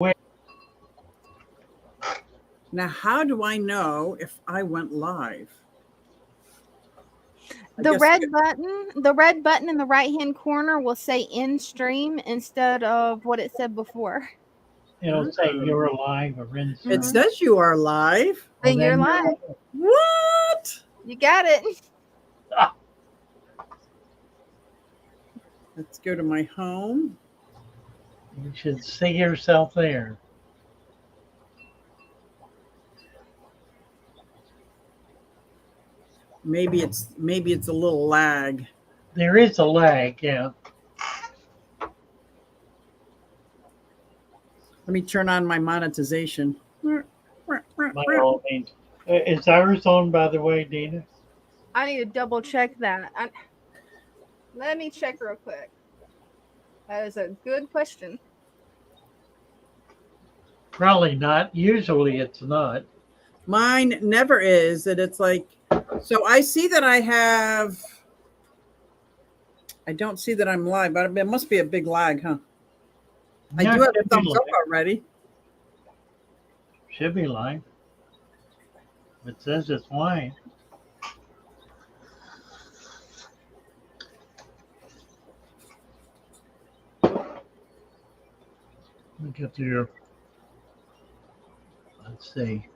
Wait, Now, how do I know if I went live? I The guess red button in the right-hand corner will say "in stream" instead of what it said before. it'll say you're alive or in it Mhm. stream. says you are live. Well, Then you're then live. What? You got it. Let's go to my home. you should see yourself there. Maybe it's a little lag. There is a lag, yeah. Let me turn on my monetization. By all means. Is ours on, by the way, Dina? I need to double check that. Let me check real quick. That is a good question. Probably not. Usually it's not. Mine never is. And it's like, so I see that I don't see that I'm live, but it must be a big lag, huh? I No, do have a should be thumbs up live. already. Should be live. It says it's live. Look at your. Let's see.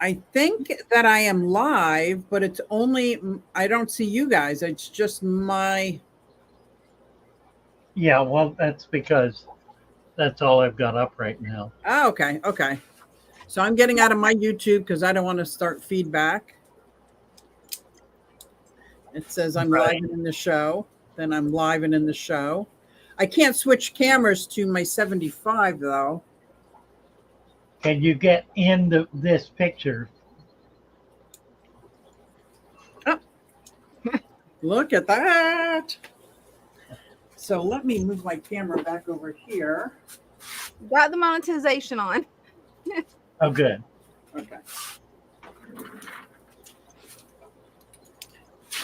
I think that I am live, but it's only, I don't see you guys. It's just my, Yeah, well, that's because that's all I've got up right now. oh, okay. Okay. So I'm getting out of my YouTube because I don't want to start feedback. It says I'm Right. live in the show. Then I'm live and in the show. I can't switch cameras to my 75 though. Can you get into this picture? Look at that. So let me move my camera back over here. Got the monetization on. Oh, good. Okay.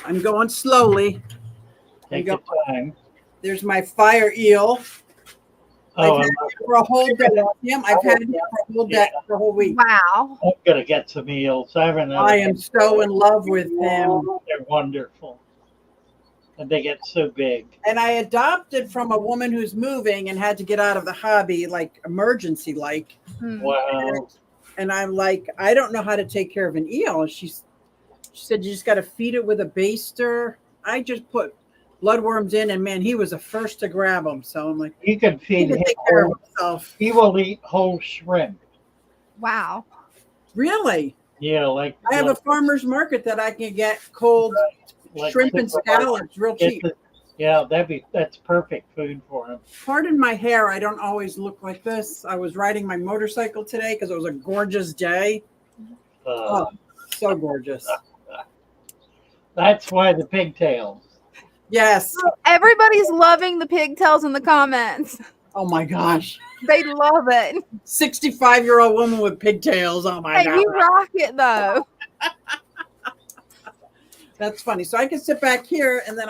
I'm going slowly. Take There your you time. There's my fire eel. Oh, I've had it for a whole day. Tim, I've had it for a whole day, for a whole week. Wow. I'm gonna get some eels. I haven't. I am so in love with him. They're wonderful, and they get so big. And I adopted from a woman who's moving and had to get out of the hobby, like emergency, like. Hmm. Wow. And I'm like, I don't know how to take care of an eel. She said you just got to feed it with a baster. I just put bloodworms in, and man, he was the first to grab them. So I'm like, You can he feed can him take care of whole. himself. He will eat whole shrimp. Wow. Really? Yeah, like I have a farmer's market that I can get cold like shrimp and supermarket. scallops real Get cheap. yeah, that's perfect food for him. Pardon my hair. I don't always look like this. I was riding my motorcycle today because it was a gorgeous day. Oh, so gorgeous. That's why the pigtails. Yes. Everybody's loving the pigtails in the comments. Oh my gosh. They love it. 65-year-old woman with pigtails. Oh my Hey, God. you rock it though. That's funny. So I can sit back here and then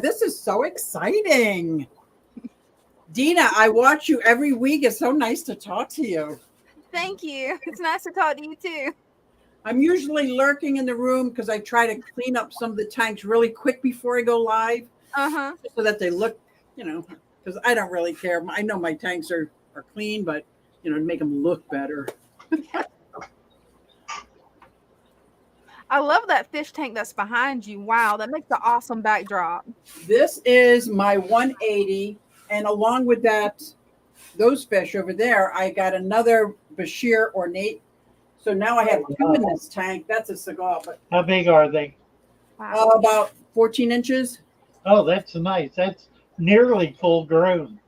this is so exciting. Dina, I watch you every week. It's so nice to talk to you. Thank you. It's nice to talk to you too. I'm usually lurking in the room because I try to clean up some of the tanks really quick before I go live Uh-huh. so that they look, because I don't really care. I know my tanks are clean, but, to make them look better. I love that fish tank that's behind you. Wow, that makes an awesome backdrop. This is my 180. And along with that, those fish over there, I got another Bashir ornate. So now I have two in this tank. That's a cigar, but How big are they? Wow. about 14 inches. Oh, that's nice. That's nearly full grown.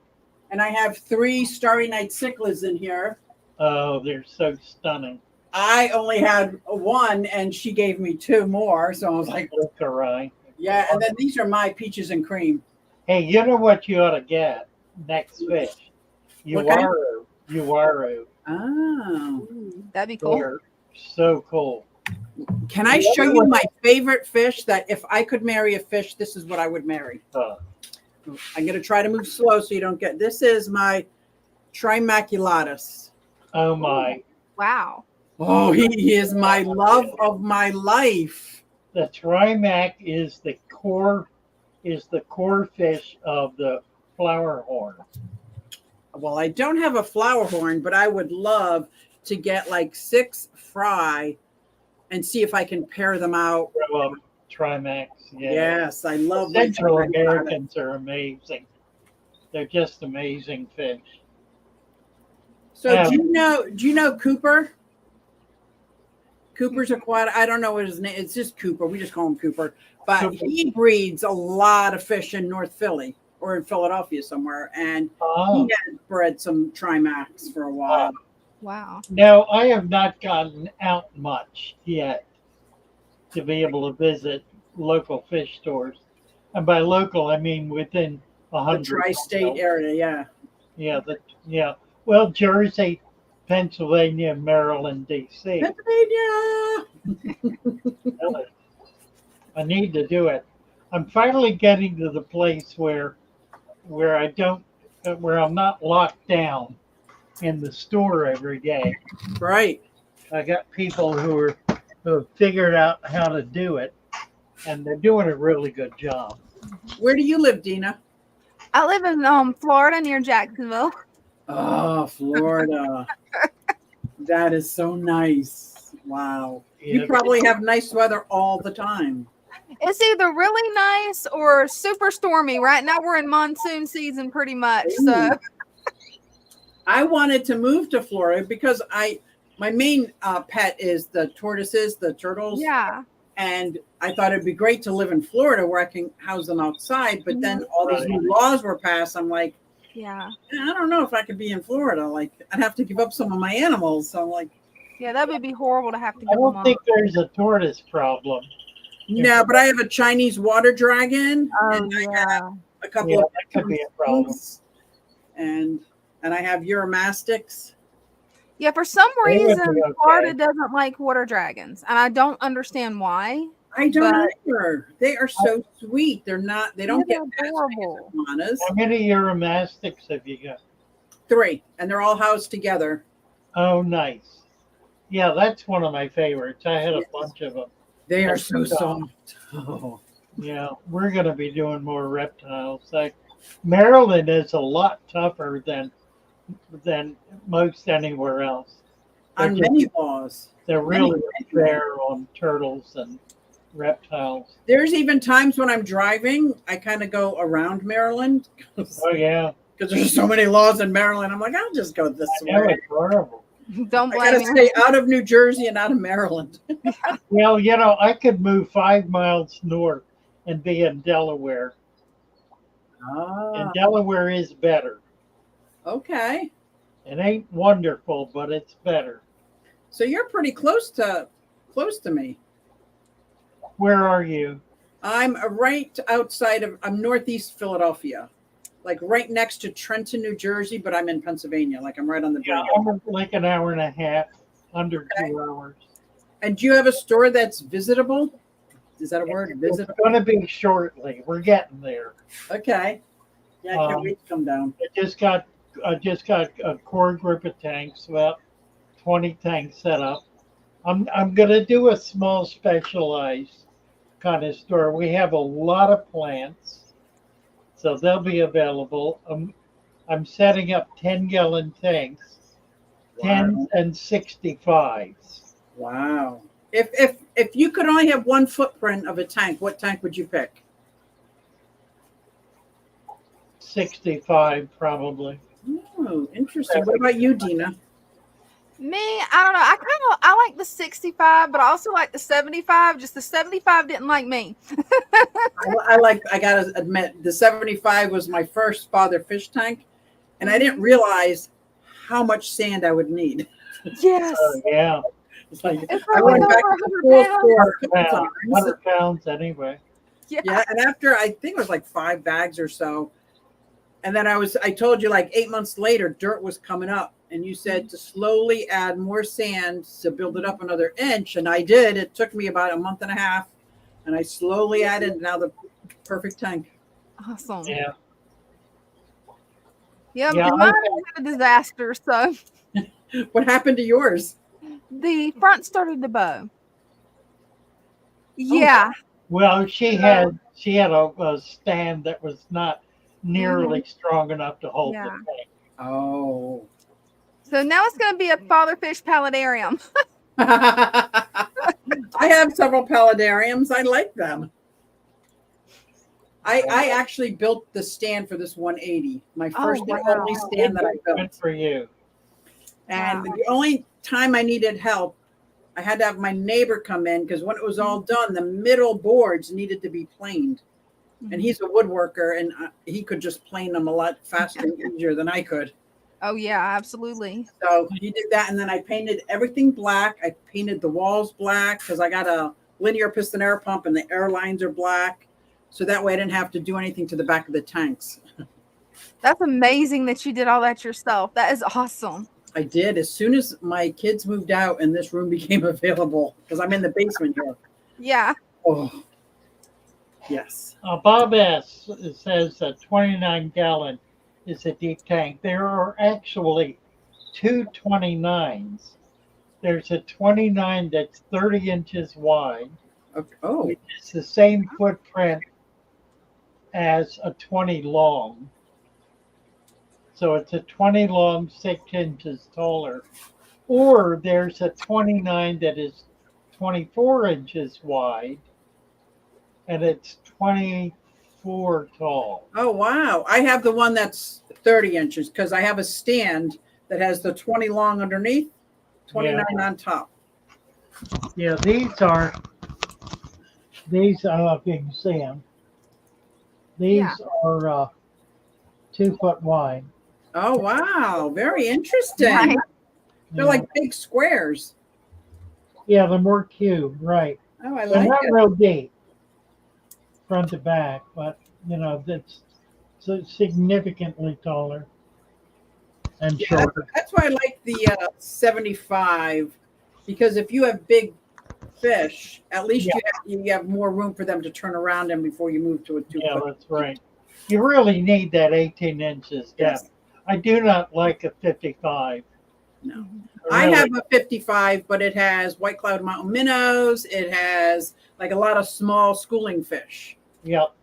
And I have 3 Starry Night cichlids in here. Oh, they're so stunning. I only had 1 and she gave me 2 more. So I was like, Look around. yeah. And then these are my peaches and cream. Hey, you know what you ought to get next fish? What kind? Uaru. Oh. Ooh, that'd be cool. They're so cool. Can I show you my favorite fish that if I could marry a fish, this is what I would marry? I'm going to try to move slow so you don't get. This is my Trimaculatus. Oh my. Wow. Oh, he is my love of my life. The trimac is the core fish of the flower horn. Well, I don't have a flower horn, but I would love to get like 6 fry and see if I can pair them out. Trimacs. Yeah. Yes, I love my Central Trimaculatus. Americans are amazing. They're just amazing fish. So do you know Cooper? Cooper's aquatic. I don't know what his name. It's just Cooper. We just call him Cooper. But Cooper. he breeds a lot of fish in North Philly or in Philadelphia somewhere, and he had bred some Trimacs for a while. Wow. Now, I have not gotten out much yet to be able to visit local fish stores. And by local, I mean within The 100 tri-state miles. area, yeah. Yeah. Well, Jersey, Pennsylvania, Maryland, D.C. Pennsylvania. Really. I need to do it. I'm finally getting to the place where I'm not locked down in the store every day. Right. I got people who have figured out how to do it, and they're doing a really good job. Where do you live, Dina? I live in Florida near Jacksonville. Oh, Florida. That is so nice. Wow. You Yeah. probably have nice weather all the time. It's either really nice or super stormy. Right now we're in monsoon season pretty much. So I wanted to move to Florida because my main pet is the tortoises, the turtles. yeah. And I thought it'd be great to live in Florida where I can house them outside. But then all these Right. new laws were passed. I'm like, Yeah. I don't know if I could be in Florida. Like, I'd have to give up some of my animals. So I'm like, Yeah, that would be horrible to have to I give them don't think up. there's a tortoise problem. no, but I have a Chinese water dragon. Oh and I have yeah. a couple Yeah, of that could be a problem. things, and I have Uromastics. Yeah, for some They would reason be okay. Florida doesn't like water dragons. And I don't understand why. I don't But- either. They are so sweet. They're not. They don't Yeah, get they're adorable. iguanas. How many Uromastics have you got? 3, and they're all housed together. Oh, nice. Yeah, that's one of my favorites. I had a Yes. bunch of them. They are That's so so soft. Oh. Yeah, we're going to be doing more reptiles. Like Maryland is a lot tougher than most anywhere else. On They're many laws. They're really many. fair on turtles and reptiles. There's even times when I'm driving, I kind of go around Maryland because Oh yeah, there's so many laws in Maryland. I'm like, I'll just go this I know way. it's horrible. Don't I gotta blame me. stay out of New Jersey and out of Maryland. Well, I could move 5 miles north and be in Delaware, and Delaware is better. Okay. It ain't wonderful, but it's better. So you're pretty close to me. Where are you? I'm right outside of. I'm northeast Philadelphia, like right next to Trenton, New Jersey, but I'm in Pennsylvania. Like I'm right on the Yeah, border. I'm like an hour and a half, under 2 hours. And do you have a store that's visitable? Is that a word? It's Visitable. going to be shortly. We're getting there. Okay. Yeah, I can't wait to come down. I just got a core group of tanks, about 20 tanks set up. I'm gonna do a small specialized kind of store. We have a lot of plants, so they'll be available. I'm setting up 10-gallon tanks, 10s and 65s. Wow. If you could only have one footprint of a tank, what tank would you pick? 65 probably. Oh, interesting. What about you, Dina? Me, I don't know. I like the 65, but I also like the 75. Just the 75 didn't like me. I gotta admit, the 75 was my first father fish tank, and I didn't realize how much sand I would need. Yes. Yeah, It's like It's I probably went back over to the full 100 pounds. store a couple about times. 100 pounds anyway. Yeah, and after I think it was like 5 bags or so, and then I told you like 8 months later, dirt was coming up, and you said to slowly add more sand to build it up another inch, and I did. It took me about a month and a half, and I slowly added now the perfect tank. Awesome. Yeah, Yeah, Yeah, mine had a disaster. So What happened to yours? the front started to bow. Yeah. well, she had a stand that was not nearly strong enough to hold the Yeah. tank. Oh. So now it's going to be a fatherfish paludarium. I have several paludariums. I like them. I actually built the stand for this 180. My first and wow. only stand that I Good built. for you. And Wow. the only time I needed help, I had to have my neighbor come in because when it was all done, the middle boards needed to be planed. And he's a woodworker, and he could just plane them a lot faster and easier than I could. Oh yeah, absolutely. So he did that, and then I painted everything black. I painted the walls black because I got a linear piston air pump, and the air lines are black. So that way I didn't have to do anything to the back of the tanks. That's amazing that you did all that yourself. That is awesome. I did as soon as my kids moved out and this room became available because I'm in the basement here. Yeah. Oh, yes. Bob S. says that 29 gallon is a deep tank. There are actually two 29s. There's a 29 that's 30 inches wide. Okay. Oh, It's the same footprint as a 20 long. So it's a 20 long, 6 inches taller. Or there's a 29 that is 24 inches wide and it's 24 tall. oh, wow. I have the one that's 30 inches because I have a stand that has the 20 long underneath, 29 on top. Yeah, these I don't know if you can see them. These are 2 foot wide. Oh, wow. Very interesting. Right. They're like big squares. Yeah, they're more cube, right. Oh, I They're like not it. real deep, front to back, but that's so significantly taller and Yeah, shorter. that's why I like the 75 because if you have big fish, at least you have more room for them to turn around in before you move to a 2 Yeah, foot. that's right. You really need that 18 inches depth. Yes. I do not like a 55. No. I I really- have a 55, but it has white cloud mountain minnows. It has like a lot of small schooling fish. Yep.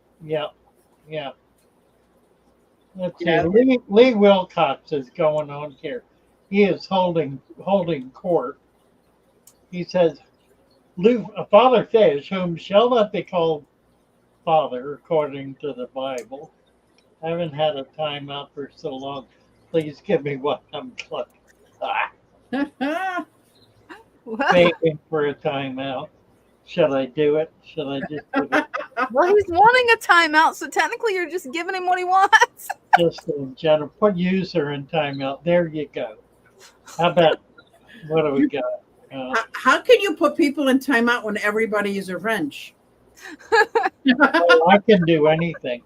Let's see. Yeah. Lee Wilcox is going on here. He is holding court. He says, "A father fish, whom shall not be called father, according to the Bible. I haven't had a timeout for so long. Please give me one. I'm begging for a timeout. Should I do it? Should I just do it? Well, he's wanting a timeout, so technically you're just giving him what he wants. Just in general, put user in timeout. There you go. How about what do we got? How can you put people in timeout when everybody is a wrench? Well, I can do anything.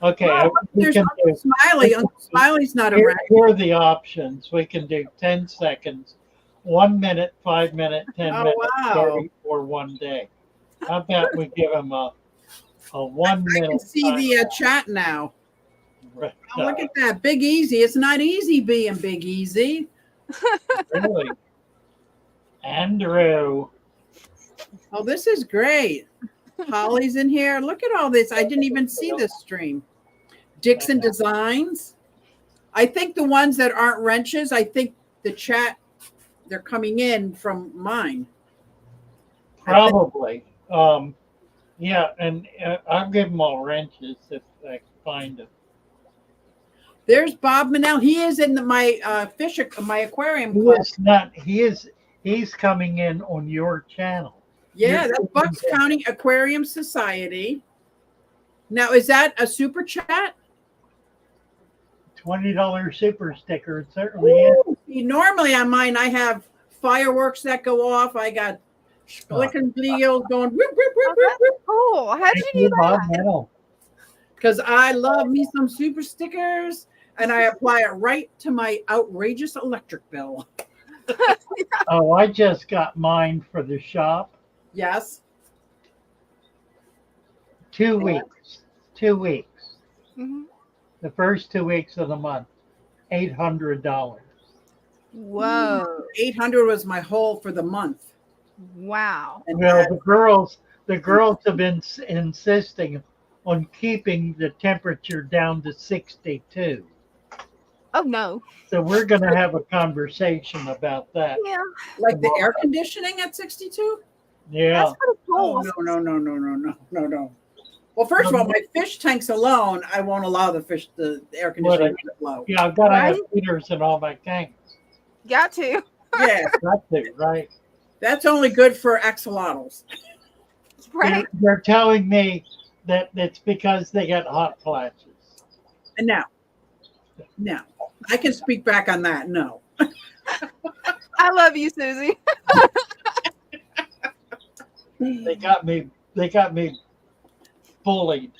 Okay, Well, we there's can do. Uncle Smiley. Uncle Smiley's not a Here, wrench. here are the options. We can do 10 seconds, 1 minute, 5 minute, 10 Oh, minutes, wow. 30, or 1 day. How about we give them a 1 I minute? can see the timeout? chat now. Right. Oh, look at that. Big Easy. It's not easy being Big Easy. Really? Andrew. Oh, this is great. Holly's in here. Look at all this. I didn't even see this stream. Dixon Designs. I think the ones that aren't wrenches, I think the chat, they're coming in from mine. Probably. Yeah, and I'll give them all wrenches if I find them. There's Bob Manel. He is in my my aquarium He club. is not. He's coming in on your channel. Yeah, that's Bucks County Aquarium Society. Now, is that a super chat? $20 super sticker. It certainly is. Ooh, see, normally on mine, I have fireworks that go off. I got Splicken Beagles going whoop, whoop, whoop, Oh, whoop, that's whoop. cool. How did Thank you do Bob that? Mennel. Because I love me some super stickers and I apply it right to my outrageous electric bill. Oh, I just got mine for the shop. Yes. 2 weeks. 2 weeks. Mhm. The first 2 weeks of the month. $800. Whoa. 800 was my whole for the month. Wow. And Well, that- the girls have been insisting on keeping the temperature down to 62. Oh no. So we're going to have a conversation about that. Yeah. like the air conditioning at 62? Yeah. That's pretty Oh, cool. no. Well, first of all, my fish tanks alone, I won't allow the air conditioning to blow. Yeah, I've got to have Right? heaters in all my tanks. Got to. Yeah, Got to, right? that's only good for axolotls. Right. They're telling me that it's because they get hot flashes. And now, I can speak back on that. No. I love you, Susie. They got me bullied.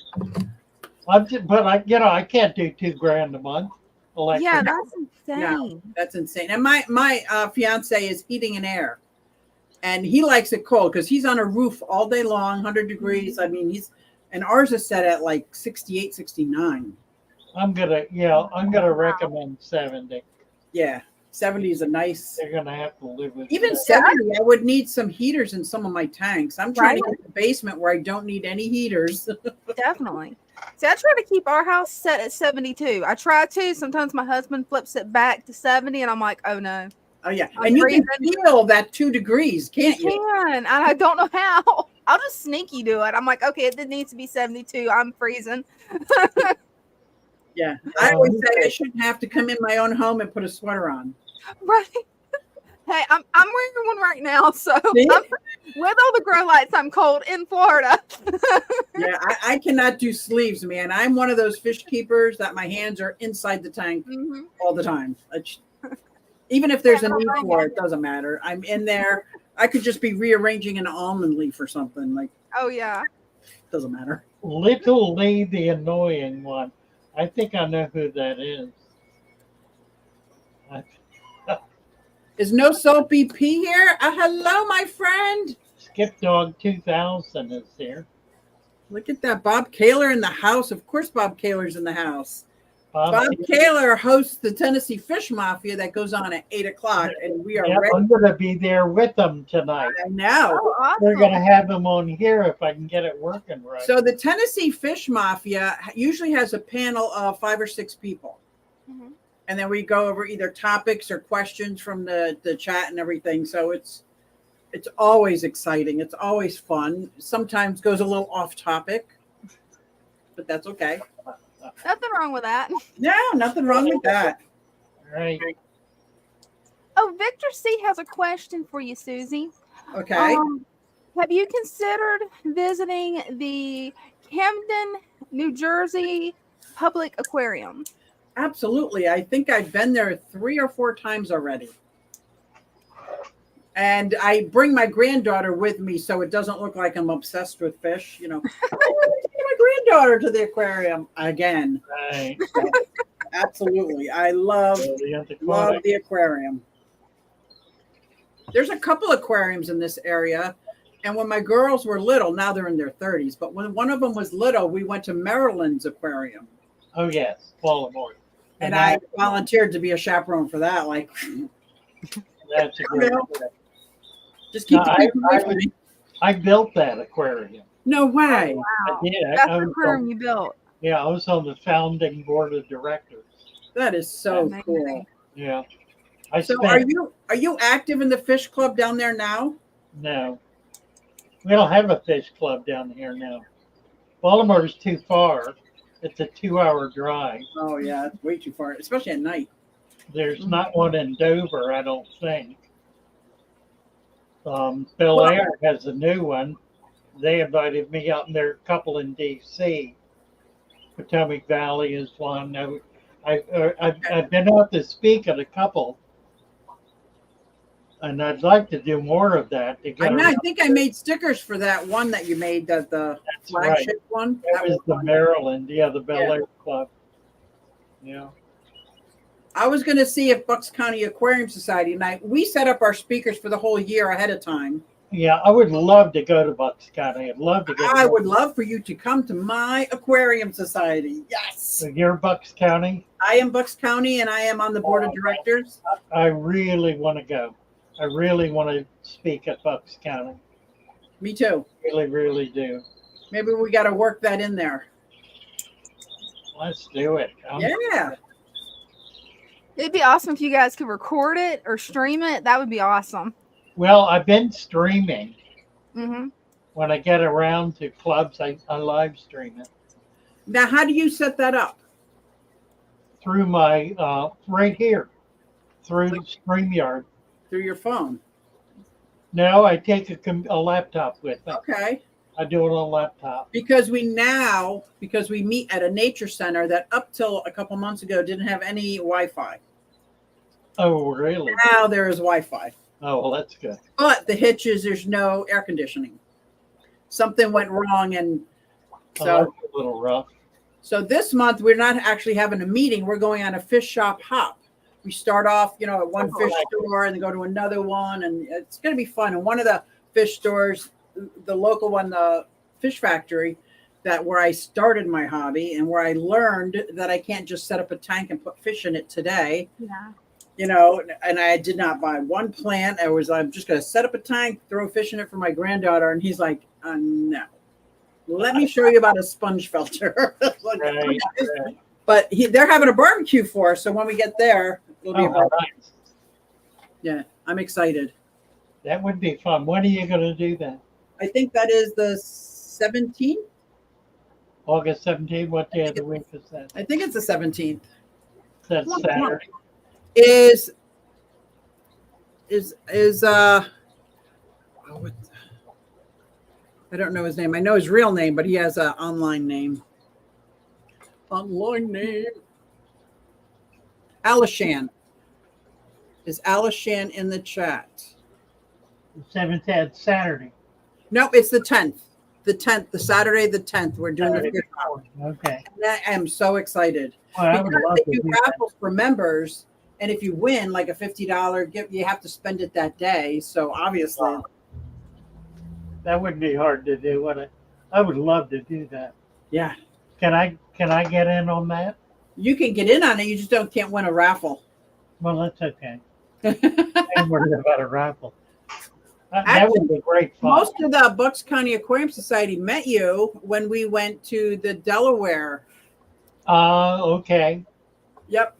I can't do $2,000 a month. Electric. Yeah, that's insane. That's insane. And my fiance is heating and air, and he likes it cold because he's on a roof all day long, 100 degrees. I mean, and ours is set at like 68, 69. I'm gonna recommend 70. Yeah, 70 is a nice. They're gonna have to live with Even that. 70, I would need some heaters in some of my tanks. I'm trying to Right. get the basement where I don't need any heaters. Definitely. See, I try to keep our house set at 72. I try to. Sometimes my husband flips it back to 70, and I'm like, oh no. Oh yeah, I'm and you can freezing. feel that 2 degrees, can't I you? can, and I don't know how. I'll just sneaky do it. I'm like, okay, it needs to be 72. I'm freezing. Yeah, I always say I shouldn't have to come in my own home and put a sweater on. Right. Hey, I'm wearing one right now, so See? with all the grow lights, I'm cold in Florida. Yeah, I cannot do sleeves, man. I'm one of those fish keepers that my hands are inside the tank Mhm. all the time. Even if there's a need for it, doesn't matter. I'm in there. I could just be rearranging an almond leaf or something. Like, Oh yeah. doesn't matter. Little Lee, the annoying one. I think I know who that is. Is no soapy pea here? Hello, my friend. Skip Dog 2000 is here. Look at that. Bob Kaler in the house. Of course, Bob Kaler's in the house. Bob, Bob Kaler hosts the Tennessee Fish Mafia that goes on at 8 o'clock, and we are yeah, ready. I'm going to be there with them tonight. I know. Oh, We're going to awesome. have them on here if I can get it working right. So the Tennessee Fish Mafia usually has a panel of 5 or 6 people. Mhm. And then we go over either topics or questions from the chat and everything. So it's always exciting. It's always fun. Sometimes goes a little off topic, but that's okay. Nothing wrong with that. No, nothing wrong with that. Right. Oh, Victor C has a question for you, Susie. Okay. Have you considered visiting the Camden, New Jersey Public Aquarium? Absolutely. I think I've been there 3 or 4 times already. And I bring my granddaughter with me so it doesn't look like I'm obsessed with fish. You know, I want to take my granddaughter to the aquarium again. Right. Absolutely. I love The antiquarian. the aquarium. There's a couple aquariums in this area. And when my girls were little, now they're in their 30s, but when one of them was little, we went to Maryland's aquarium. Oh, yes. Baltimore. And I volunteered to be a chaperone for that. Like, That's a great No. one. just keep No, the people away from me. I built that aquarium. No way. I did. That's I the was aquarium on, you built. yeah, I was on the founding board of directors. That is so Amazing. cool. Yeah. I So spent, are you active in the fish club down there now? no. We don't have a fish club down here now. Baltimore's too far. It's a 2-hour drive. Oh yeah, it's way too far, especially at night. There's not one in Dover, I don't think. Bel Air has a new one. They invited me out, and there are a couple in D.C. Potomac Valley is one. I've been out to speak at a couple, and I'd like to do more of that. To get I think I made stickers for that one that you made, the That's right. flagship one. That was the fun. Maryland, the Bel Air Club. Yeah. I was going to see if Bucks County Aquarium Society, and we set up our speakers for the whole year ahead of time. Yeah, I would love to go to Bucks County. I'd love to get. I would love for you to come to my aquarium society. Yes. So you're Bucks County. I am Bucks County and I am on the board of directors. I really want to go. I really want to speak at Bucks County. Me too. Really, really do. Maybe we got to work that in there. Let's do it. Yeah. It'd be awesome if you guys could record it or stream it. That would be awesome. Well, I've been streaming. Mm-hmm. When I get around to clubs, I live stream it Now, how do you set that up? through my right here, through StreamYard. Through your phone. No, I take a laptop with me. Okay. I do it on a laptop. Because we meet at a nature center that up till a couple months ago didn't have any Wi-Fi. Oh, really? Now there is Wi-Fi. Oh, well, that's good. But the hitch is there's no air conditioning. Something went wrong, and Oh, so that's a little rough. so this month we're not actually having a meeting. We're going on a fish shop hop. We start off, at one fish store and then go to another one, and it's going to be fun. And one of the fish stores, the local one, the Fish Factory, that where I started my hobby and where I learned that I can't just set up a tank and put fish in it today. Yeah. And I did not buy one plant. I'm just going to set up a tank, throw fish in it for my granddaughter. And he's like, no, let me show you about a sponge filter. Like, Right, right. But they're having a barbecue for us. So when we get there, it'll be Oh, a barbecue. nice. Yeah, I'm excited. That would be fun. When are you going to do that? I think that is the 17th. August 17th? What day of the week is that? I think it's the 17th. That's Come on. Saturday. Is I don't know his name. I know his real name, but he has an online name. Alishan. Is Alishan in the chat? The 7th, that's Saturday. Nope, it's the 10th. The 10th, the Saturday, the 10th. We're doing Saturday the before. Okay. I am so excited. Well, I would Because love they to do do that. raffles for members, and if you win like a $50 gift, you have to spend it that day. So obviously, That wouldn't be hard to do, would it? I would love to do that. yeah, Can I get in on that? you can get in on it. You just can't win a raffle. Well, that's okay. I'm worried about a raffle. That would be great fun. Most of the Bucks County Aquarium Society met you when we went to the Delaware. Okay. Yep,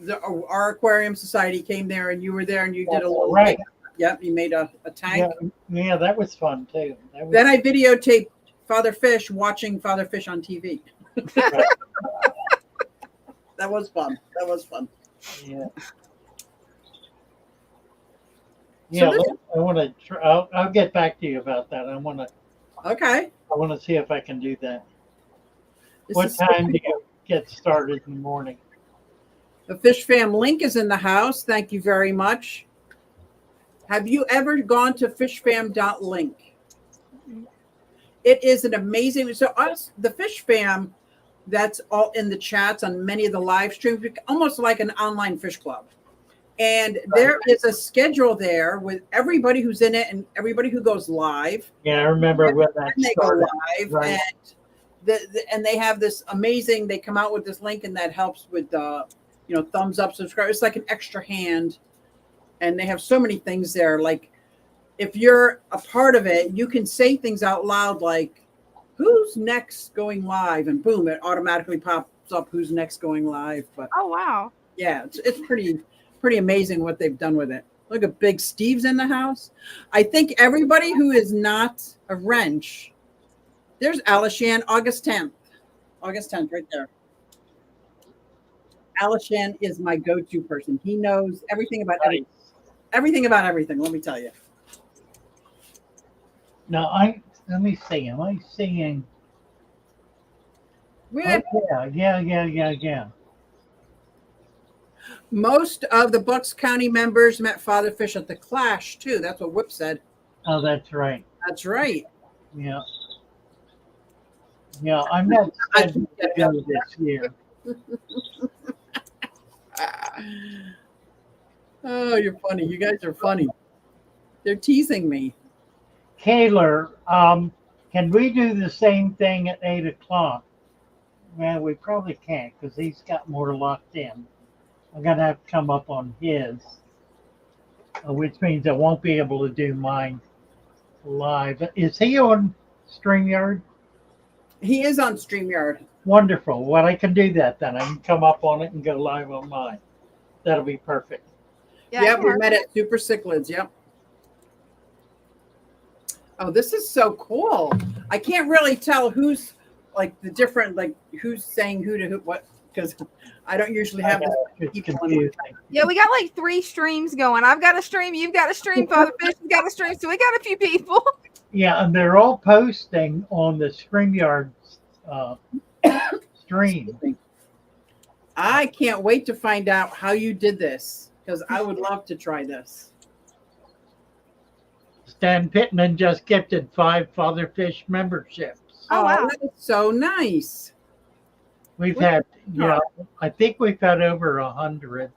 our Aquarium Society came there, and you were there, and you did a little Right. Yep, you made a tank. Yeah, that was fun too. That was, Then I videotaped Father Fish watching Father Fish on TV. Right. That was fun. That was fun. yeah. Yeah, this- I want to. I'll get back to you about that. I want Okay. to see if I can do that. This What is so time do cool. you get started in the morning? The Fish Fam link is in the house. Thank you very much. Have you ever gone to fishfam.link? It is an amazing. So the Fish Fam, that's all in the chats on many of the live streams, almost like an online fish club. And there is a schedule there with everybody who's in it and everybody who goes live. Yeah, I remember when that And they go started. live, Right. and they have this amazing. They come out with this link, and that helps with thumbs up, subscribe. It's like an extra hand, and they have so many things there. Like if you're a part of it, you can say things out loud like, "Who's next going live?" And boom, it automatically pops up who's next going live. But Oh wow. yeah, it's pretty amazing what they've done with it. Look at Big Steve's in the house. I think everybody who is not a wrench, there's Alishan, August 10th. August 10th, right there. Alishan is my go-to person. He knows everything about Right. everything about everything, let me tell you. Now, let me see. Am I seeing? We Oh, have yeah. most of the Bucks County members met Father Fish at the Clash, too. That's what Whip said. Oh, that's right. That's right. Yeah. Yeah, I'm not scheduled to go this year. Oh, you're funny. You guys are funny. They're teasing me. Kaler, can we do the same thing at 8 o'clock? Well, we probably can't because he's got more locked in. I'm gonna have to come up on his, which means I won't be able to do mine live. Is he on StreamYard? He is on StreamYard. Wonderful. Well, I can do that then. I can come up on it and go live on mine. That'll be perfect. Yeah, Yep, it we works. met at Super Cichlids. Yep. Oh, this is so cool. I can't really tell who's like the different, like who's saying who to who, what, because I don't usually have this It's people on. confusing. Yeah, we got like 3 streams going. I've got a stream, you've got a stream, Father Fish has got a stream, so we got a few people. Yeah, and they're all posting on the StreamYard stream. I can't wait to find out how you did this because I would love to try this. Stan Pittman just gifted 5 Father Fish memberships. Oh, wow. That's so nice. We've had, yeah, I think we've had over 100 think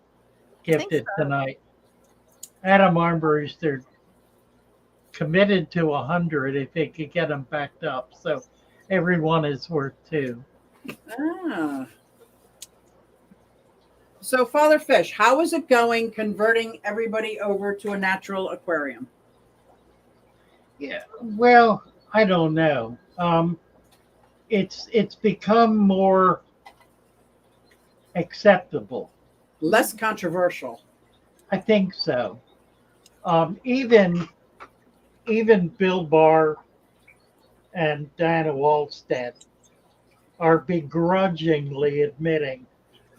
gifted so. tonight. Adam Armbruster committed to 100 if he could get them backed up. So everyone is worth 2. Ah. So, Father Fish, how is it going converting everybody over to a natural aquarium? Yeah, well, I don't know. It's become more acceptable. Less controversial. I think so. Even Bill Barr and Diana Wallstead are begrudgingly admitting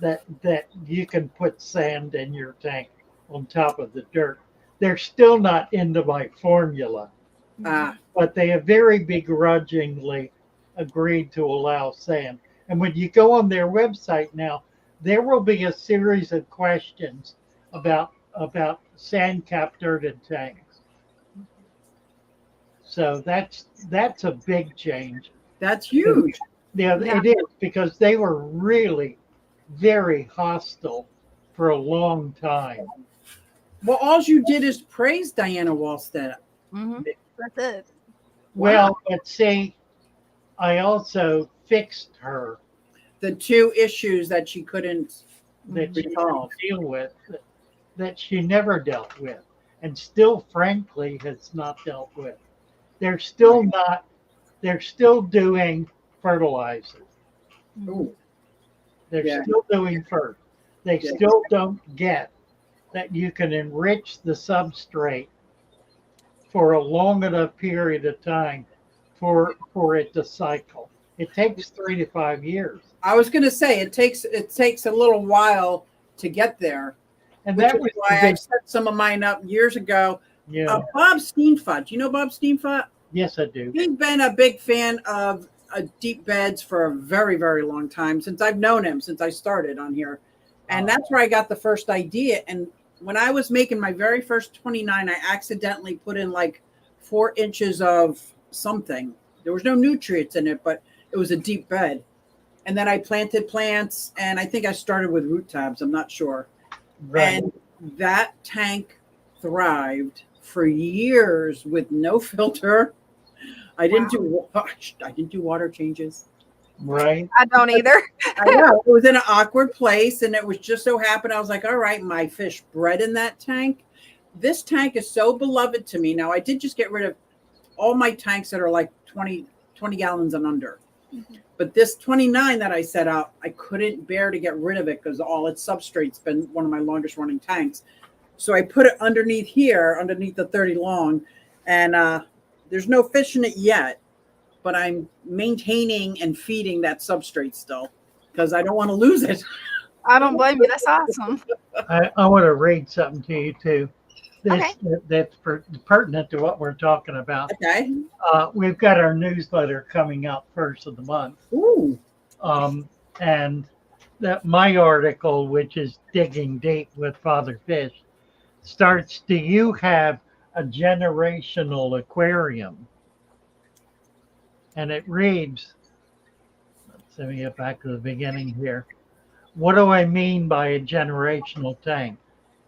that you can put sand in your tank on top of the dirt. They're still not into my formula, Ah, but they have very begrudgingly agreed to allow sand. And when you go on their website now, there will be a series of questions about sand capped dirt in tanks. So that's a big change. that's huge. Yeah, Yeah. it is because they were really very hostile for a long time. Well, all you did is praise Diana Wallstead. Mm-hmm. That's it. Well, but see, I also fixed her The 2 issues that she couldn't that she resolve. didn't deal with, that she never dealt with, and still, frankly, has not dealt with. They're still not. They're still doing fertilizer. Ooh, They're Yeah. still doing fertilizer. They Yeah. still don't get that you can enrich the substrate for a long enough period of time for it to cycle. It takes 3 to 5 years. I was going to say it takes a little while to get there. And Which that is was why the I big, set some of mine up years ago. yeah. Bob Steenfut. Do you know Bob Steenfut? Yes, I do. He's been a big fan of deep beds for a very, very long time, since I've known him, since I started on here. And that's where I got the first idea. And when I was making my very first 29, I accidentally put in like 4 inches of something. There was no nutrients in it, but it was a deep bed. And then I planted plants, and I think I started with root tabs. I'm not sure. Right. And that tank thrived for years with no filter. I didn't do water changes. Right. I don't either. I know it was in an awkward place, and it was just so happened. I was like, all right, my fish bred in that tank. This tank is so beloved to me. Now, I did just get rid of all my tanks that are like 20 gallons and under. Mhm. But this 29 that I set out, I couldn't bear to get rid of it because all its substrate's been one of my longest running tanks. So I put it underneath here, underneath the 30 long, and there's no fish in it yet, but I'm maintaining and feeding that substrate still because I don't want to lose it. I don't blame you. That's awesome. I want to read something to you too. Okay. That's pertinent to what we're talking about. Okay. We've got our newsletter coming out first of the month. Ooh. And that my article, which is Digging Deep with Father Fish, starts, do you have a generational aquarium? And it reads, let me get back to the beginning here. What do I mean by a generational tank?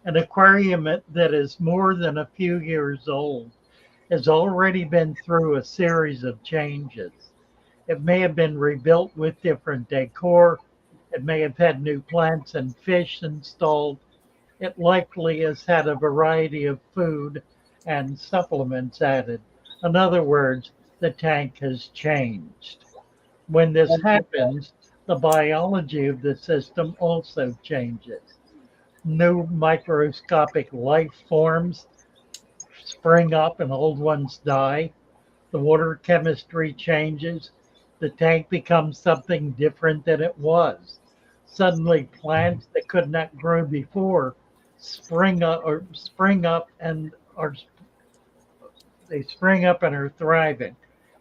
An aquarium that is more than a few years old has already been through a series of changes. It may have been rebuilt with different decor. It may have had new plants and fish installed. It likely has had a variety of food and supplements added. In other words, the tank has changed. When this happens, the biology of the system also changes. New microscopic life forms spring up and old ones die. The water chemistry changes. The tank becomes something different than it was. Suddenly, plants that could not grow before spring up and are thriving.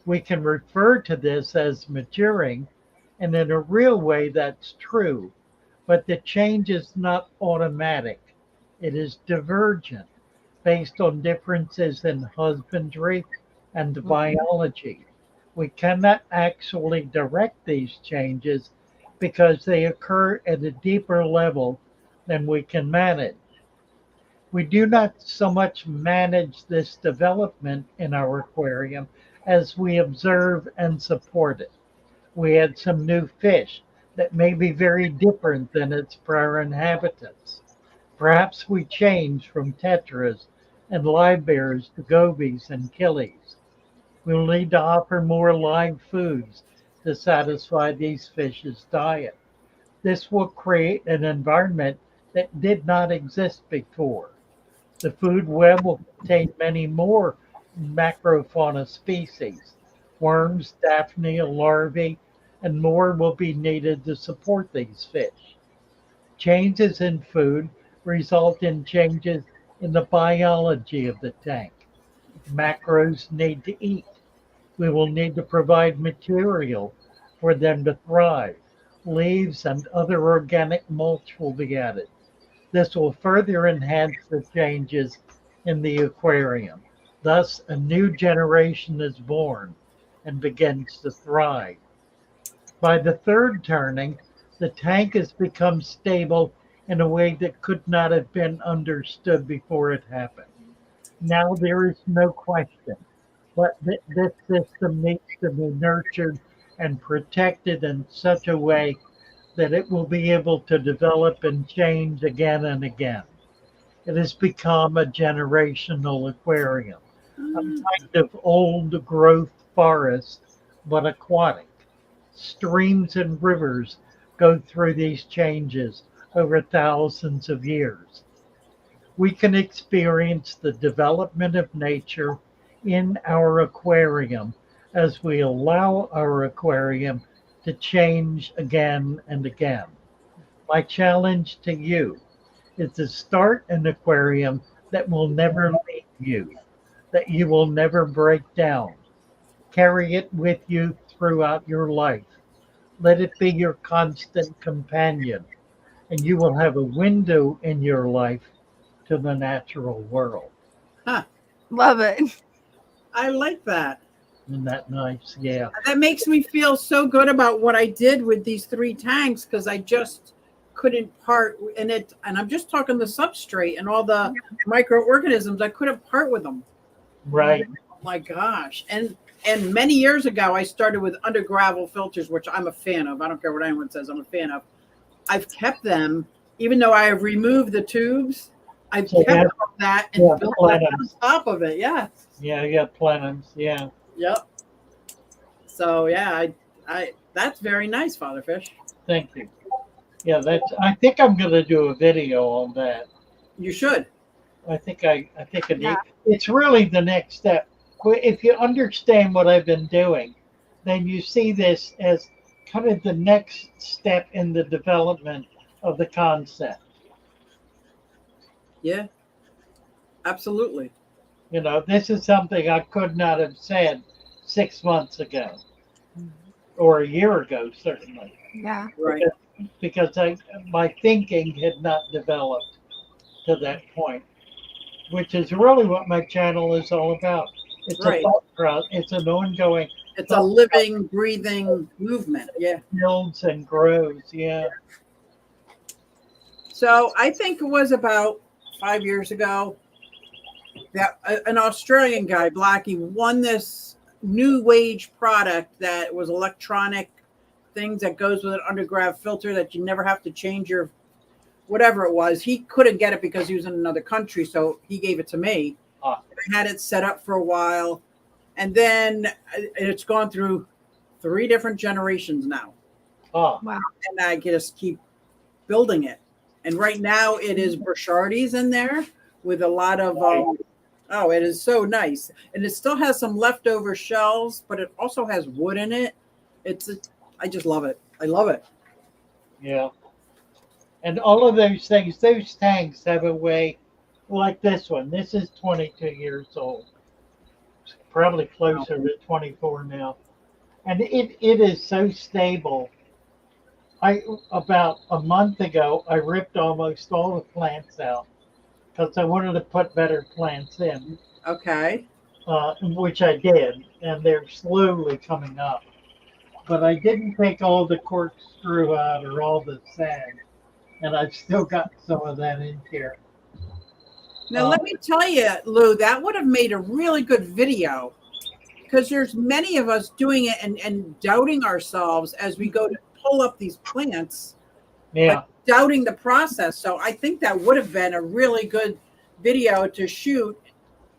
We can refer to this as maturing, and in a real way, that's true. But the change is not automatic; it is divergent, based on differences in husbandry and biology. We cannot actually direct these changes because they occur at a deeper level than we can manage. We do not so much manage this development in our aquarium as we observe and support it. We add some new fish that may be very different than its prior inhabitants. Perhaps we change from tetras and live bears to gobies and killies. We will need to offer more live foods to satisfy these fish's diet. This will create an environment that did not exist before. The food web will contain many more macrofauna species. Worms, daphnia, larvae, and more will be needed to support these fish. Changes in food result in changes in the biology of the tank. Macros need to eat. We will need to provide material for them to thrive. Leaves and other organic mulch will be added. This will further enhance the changes in the aquarium. Thus, a new generation is born and begins to thrive. By the third turning, the tank has become stable in a way that could not have been understood before it happened. Now there is no question, but this system needs to be nurtured and protected in such a way that it will be able to develop and change again and again. It has become a generational aquarium, a kind of old growth forest, but aquatic. Streams and rivers go through these changes over thousands of years. We can experience the development of nature in our aquarium as we allow our aquarium to change again and again. My challenge to you is to start an aquarium that will never leave you, that you will never break down. Carry it with you throughout your life. Let it be your constant companion, and you will have a window in your life to the natural world. Huh. Love it. I like that. Isn't that nice? Yeah. That makes me feel so good about what I did with these 3 tanks because I just couldn't part in it. And I'm just talking the substrate and all the microorganisms. I couldn't part with them. Right. Oh my gosh. And many years ago, I started with under gravel filters, which I'm a fan of. I don't care what anyone says, I'm a fan of. I've kept them, even though I have removed the tubes. I've So kept yeah, all that and yeah, built plenums. that on top of it. Yeah. Yeah, you got plenums. Yeah. Yep. So yeah, I that's very nice, Father Fish. Thank you. Yeah, I think I'm gonna do a video on that. You should. I think it Yeah. it's really the next step. If you understand what I've been doing, then you see this as kind of the next step in the development of the concept. Yeah. Absolutely. You know, this is something I could not have said 6 months ago or a year ago, certainly, Yeah. Right. because my thinking had not developed to that point, which is really what my channel is all about. It's Right. a thought process. It's an ongoing It's a living, breathing movement. Yeah. builds and grows. Yeah. So I think it was about 5 years ago that an Australian guy, Blackie, won this new wage product that was electronic things that goes with an underground filter that you never have to change your whatever it was. He couldn't get it because he was in another country, so he gave it to me. Ah. I had it set up for a while, and then it's gone through 3 different generations now, Oh, and I just keep building it. And right now it is Burchardy's in there with a lot of oh, it is so nice, and it still has some leftover shells, but it also has wood in it. I just love it. I love it. yeah. And all of those things, those tanks have a way, like this one. This is 22 years old. It's probably closer to 24 now. And it is so stable. About a month ago, I ripped almost all the plants out because I wanted to put better plants in, Okay. which I did, and they're slowly coming up. But I didn't take all the corkscrew out or all the sand, and I've still got some of that in here. Now, let me tell you, Lou, that would have made a really good video because there's many of us doing it and doubting ourselves as we go to pull up these plants, Yeah, doubting the process. So I think that would have been a really good video to shoot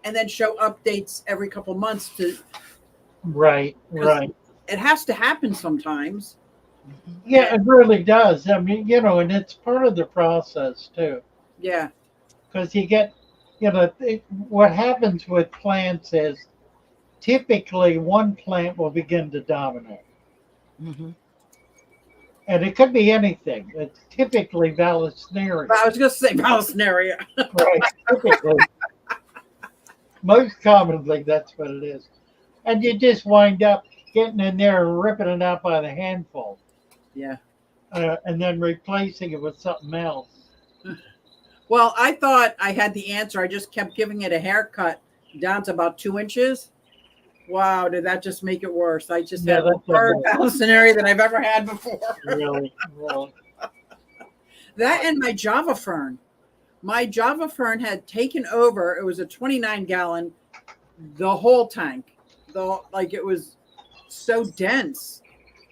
and then show updates every couple months. right. It has to happen sometimes. Yeah, it really does. I mean, and it's part of the process too. Yeah. Because you get, what happens with plants is typically one plant will begin to dominate. Mm-hmm. And it could be anything. It's typically Vallisneria. I was going to say Vallisneria. Right, typically. Most commonly, that's what it is. And you just wind up getting in there and ripping it out by the handful. Yeah. And then replacing it with something else. Well, I thought I had the answer. I just kept giving it a haircut down to about 2 inches. Wow, did that just make it worse? I just had the worst Vallisneria that I've ever had before. Really. That and my Java fern. My Java fern had taken over. It was a 29-gallon, the whole tank. It was so dense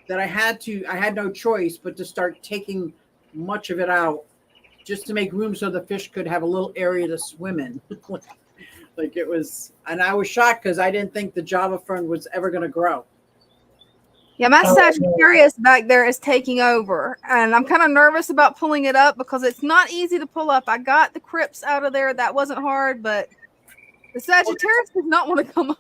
that I had no choice but to start taking much of it out just to make room so the fish could have a little area to swim in. It was, and I was shocked because I didn't think the Java fern was ever going to grow. Yeah, my Sagittarius back there is taking over, and I'm kind of nervous about pulling it up because it's not easy to pull up. I got the crypts out of there. That wasn't hard, but the Sagittarius does not want to come up.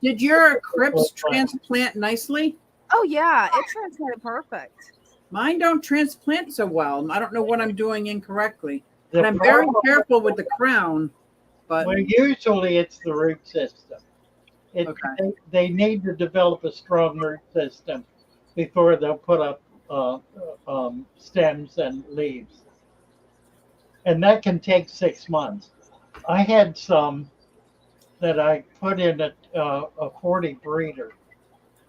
Did your crypts transplant nicely? Oh, yeah, it transplanted perfect. Mine don't transplant so well. I don't know what I'm doing incorrectly. And I'm very careful with the crown. But well, usually it's the root system. They need to develop a strong root system before they'll put up stems and leaves. And that can take 6 months. I had some that I put in a 40 breeder,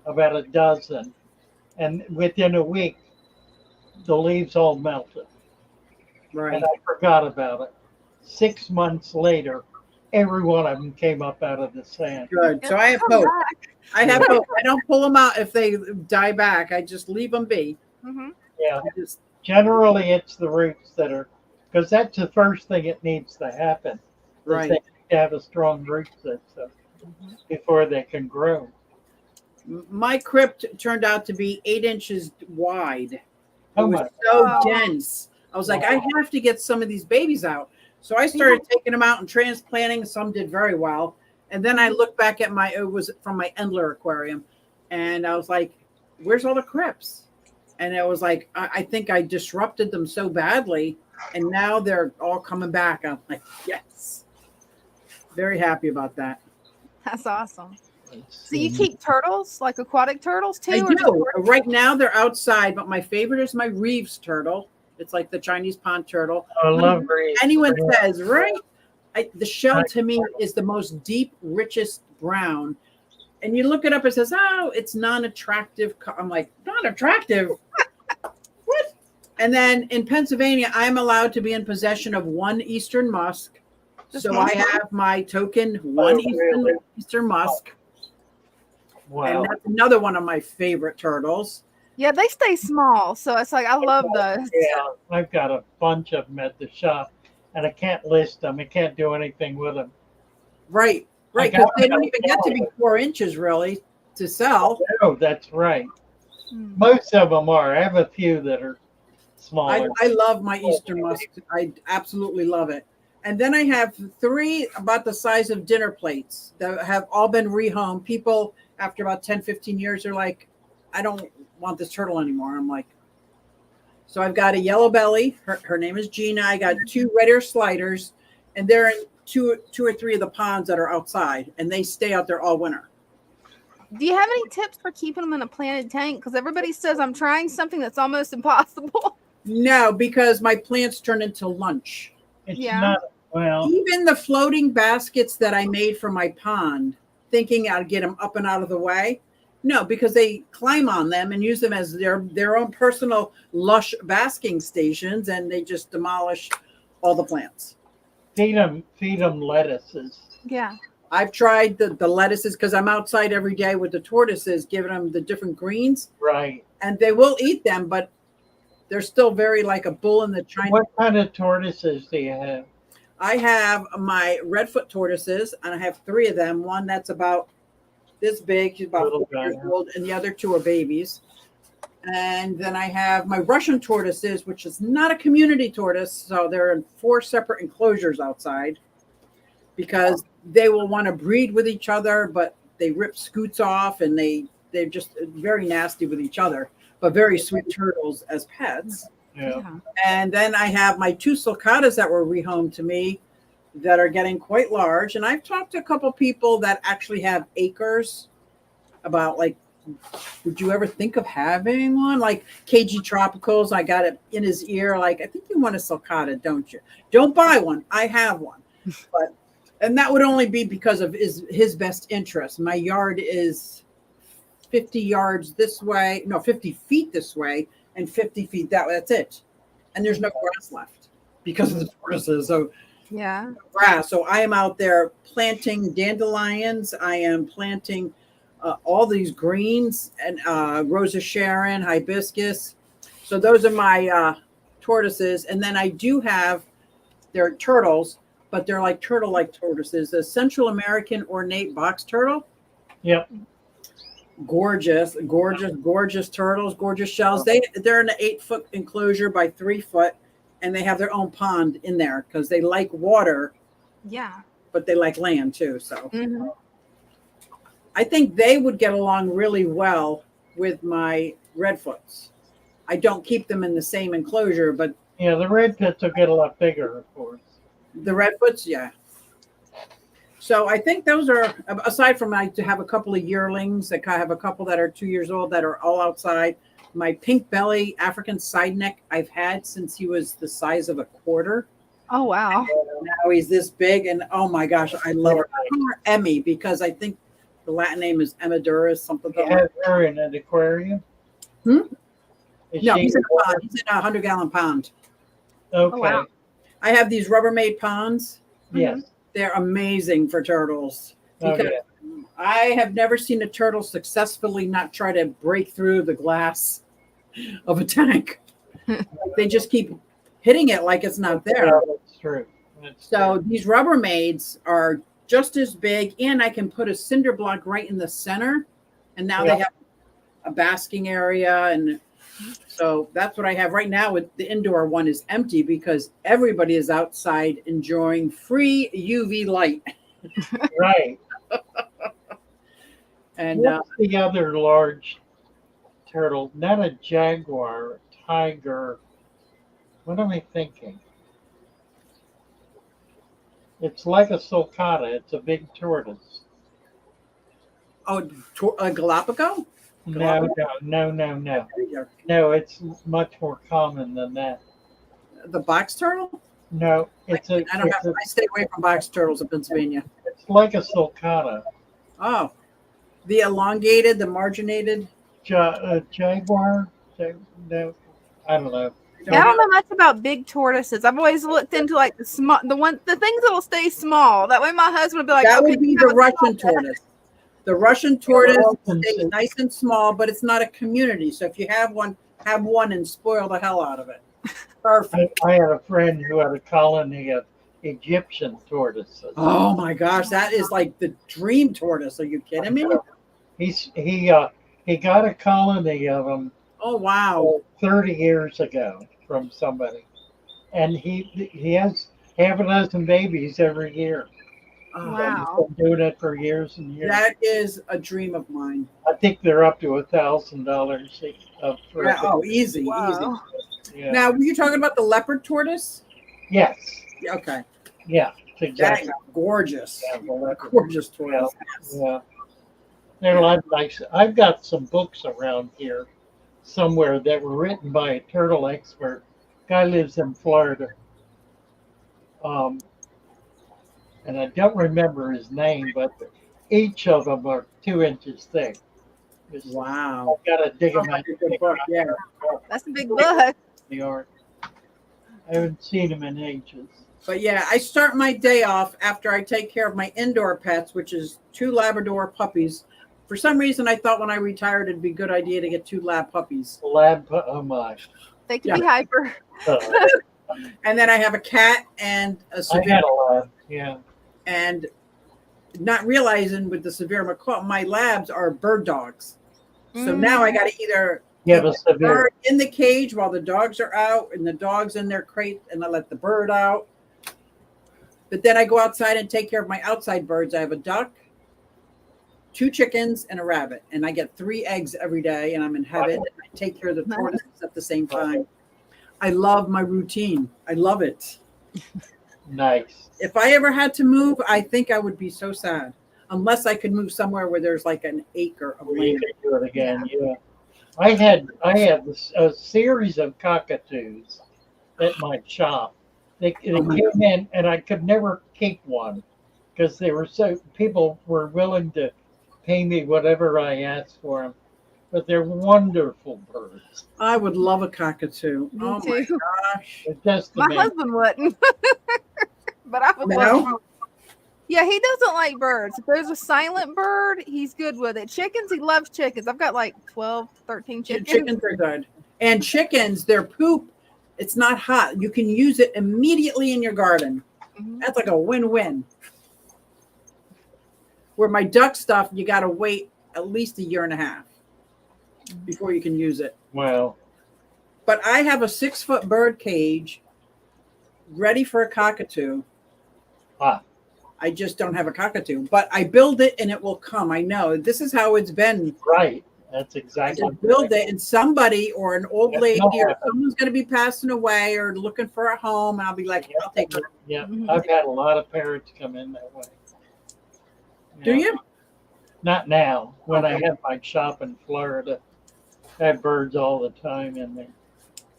about a dozen, and within a week, the leaves all melted. Right. And I forgot about it. 6 months later, every one of them came up out of the sand. Good. So I have hope. I have hope. I don't pull them out if they die back. I just leave them be. Mm-hmm. Yeah. Generally, it's the roots that are, because that's the first thing it needs to happen. Right. They need to have a strong root system before they can grow. My crypt turned out to be 8 inches wide. It Oh was my so dense. I was like, I have to get some of these babies out. So I started taking them out and transplanting. Some did very well. And then I looked back at it was from my Endler aquarium. And I was like, where's all the crypts? And it was like, I think I disrupted them so badly. And now they're all coming back. I'm like, yes. Very happy about that. That's awesome. So you keep turtles, like aquatic turtles too? I do. Right now they're outside, but my favorite is my Reeves turtle. It's like the Chinese pond turtle. I love Reeves. Anyone says, right? The shell to me is the most deep, richest brown. And you look it up, it says, oh, it's non-attractive. I'm like, non-attractive? What? And then in Pennsylvania, I'm allowed to be in possession of one Eastern musk, Just So musk. I have my token one really? Eastern musk, and Wow. that's another one of my favorite turtles. Yeah, they stay small, so it's like I love those. Yeah, I've got a bunch of them at the shop, and I can't list them. I can't do anything with them. Right, right, I because got they them don't even get to be outside. 4 inches really to sell. Oh, that's right. Mm. Most of them are. I have a few that are smaller. I love my Eastern musk. I absolutely love it. And then I have 3 about the size of dinner plates that have all been rehomed. People after about 10, 15 years are like, I don't want this turtle anymore. I'm like, so I've got a yellow belly. Her name is Gina. I got 2 red ear sliders, and they're in two or three of the ponds that are outside, and they stay out there all winter. Do you have any tips for keeping them in a planted tank? Because everybody says I'm trying something that's almost impossible. No, because my plants turn into lunch. It's Yeah. not, well, Even the floating baskets that I made for my pond, thinking I'd get them up and out of the way. No, because they climb on them and use them as their own personal lush basking stations, and they just demolish all the plants. feed them lettuces. Yeah. I've tried the lettuces because I'm outside every day with the tortoises, giving them the different greens, Right. and they will eat them, but they're still very like a bull in the china. What kind of tortoises do you have? I have my redfoot tortoises, and I have 3 of them. One that's about this big, he's about Little 4 years guy. old, and the other 2 are babies. And then I have my Russian tortoises, which is not a community tortoise, so they're in 4 separate enclosures outside because they will want to breed with each other, but they rip scoots off, and they're just very nasty with each other, but very sweet turtles as pets. Yeah. And then I have my 2 sulcatas that were rehomed to me that are getting quite large. And I've talked to a couple people that actually have acres about like, would you ever think of having one? Like KG Tropicals, I got it in his ear. Like, I think you want a sulcata, don't you? Don't buy one. I have one. But and that would only be because of his best interest. My yard is 50 yards this way, no, 50 feet this way, and 50 feet that way. That's it. And there's no grass left because of the tortoises. So Yeah. grass. So I am out there planting dandelions. I am planting all these greens and Rosa Sharon, hibiscus. So those are my tortoises. And then I do have their turtles, but they're like turtle-like tortoises. The Central American ornate box turtle. Yep. Gorgeous turtles, gorgeous shells. They're in an 8-foot enclosure by 3 foot, and they have their own pond in there because they like water, Yeah. but they like land too. So Hmm. I think they would get along really well with my redfoots. I don't keep them in the same enclosure, but Yeah, the red pits will get a lot bigger, of course. the redfoots, yeah. So I think those are, aside from I have a couple of yearlings, I have a couple that are 2 years old that are all outside. My pink belly African side neck I've had since he was the size of a quarter. Oh wow. Now he's this big, and oh my gosh, I love her. I call her Emmy because I think the Latin name is Emmerdurus, something You like have her in an aquarium? Hmm? Is No, she- he's in a pond. He's in a 100-gallon pond. Okay. Oh, wow. I have these Rubbermaid ponds. Yes. They're amazing for turtles Oh, because yeah. I have never seen a turtle successfully not try to break through the glass of a tank. Like, they just keep hitting it like it's not there. Yeah, that's true. That's So true. these Rubbermaids are just as big, and I can put a cinder block right in the center, and now Yeah. they have a basking area. And so that's what I have right now. With the indoor one is empty because everybody is outside enjoying free UV light. Right. And What's the other large turtle? Not a jaguar, a tiger. What am I thinking? It's like a sulcata. It's a big tortoise. a Galapagos? No. No, it's much more common than that. The box turtle? No, it's a. I don't have. I stay away from box turtles in Pennsylvania. It's like a sulcata. Oh, the elongated, the marginated. Jaguar? No, I don't know. Yeah, I don't know much about big tortoises. I've always looked into like the things that'll stay small. That way, my husband will be like, That okay, would be you the have a Russian small bed. tortoise. The Russian tortoise Russian stays tortoise. nice and small, but it's not a community. So if you have one and spoil the hell out of it. Perfect. I had a friend who had a colony of Egyptian tortoises. Oh my gosh, that is like the dream tortoise. Are you kidding me? He got a colony of them Oh wow. 30 years ago from somebody, and he has half a dozen babies every year. Oh, Wow. He's been doing it for years and years. that is a dream of mine. I think they're up to $1,000 for Yeah, oh, easy, easy. Wow. yeah. Now, were you talking about the leopard tortoise? Yes. Yeah, okay. Yeah. That Exactly. is gorgeous. Yeah, well, that's- Gorgeous tortoise. Yeah. They're a lot nice. I've got some books around here somewhere that were written by a turtle expert. Guy lives in Florida. And I don't remember his name, but each of them are 2 inches thick. Wow. I've got to dig Sounds them like out. a good book, yeah. That's a big book. They are. I haven't seen them in ages. But yeah, I start my day off after I take care of my indoor pets, which is 2 Labrador puppies. For some reason, I thought when I retired, it'd be a good idea to get 2 lab puppies. Oh my. They can be hyper. Uh, And then I have a cat and a I severe, had a lab. Yeah. and not realizing with the severe macaw, my labs are bird dogs. So now I got to either You have a keep the severe. bird in the cage while the dogs are out, and the dog's in their crate, and I let the bird out. But then I go outside and take care of my outside birds. I have a duck, 2 chickens, and a rabbit, and I get 3 eggs every day, and I'm in heaven. And I take care of the Nice. tortoises at the same time. I love my routine. I love it. Nice. If I ever had to move, I think I would be so sad. Unless I could move somewhere where there's like an acre of You land. can do it again. Yeah. I had a series of cockatoos at my shop. They Oh my came in, and I could never keep one because they were people were willing to pay me whatever I asked for them. But they're wonderful birds. I would love a cockatoo. Me Oh my too. gosh. They're just My amazing. husband wouldn't. But I would No? love one. Yeah, he doesn't like birds. If there's a silent bird, he's good with it. Chickens, he loves chickens. I've got like 12, 13 chickens. Chickens are good. And chickens, their poop, it's not hot. You can use it immediately in your garden. Mhm. That's like a win-win. Where my duck stuff, you got to wait at least a year and a half before you can use it. Well, But I have a 6-foot bird cage ready for a cockatoo. ah, I just don't have a cockatoo, but I build it and it will come. I know this is how it's been. right. That's I exactly. just build it, and somebody or an old That's lady not or happening. someone's going to be passing away or looking for a home. I'll be like, I'll take it. Yeah, Mhm. I've had a lot of parrots come in that way. Do Yeah. you? Not now. When I Okay. had my shop in Florida, I had birds all the time in there.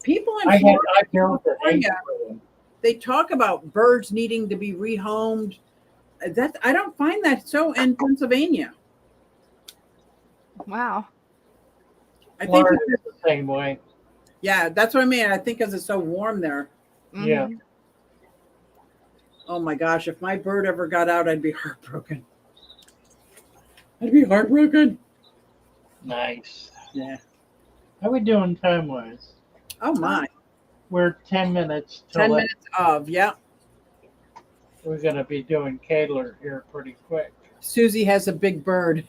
People in I Florida, built an California, aquarium. they talk about birds needing to be rehomed. That I don't find that so in Pennsylvania. Wow. I think, Florida is the same way. yeah, that's what I mean. I think because it's so warm there. Yeah. Mhm. Oh my gosh, if my bird ever got out, I'd be heartbroken. I'd be heartbroken. Nice. Yeah. How we doing time wise? Oh my. We're 10 minutes till 10 that- minutes of, yeah. We're going to be doing Kadler here pretty quick. Susie has a big bird.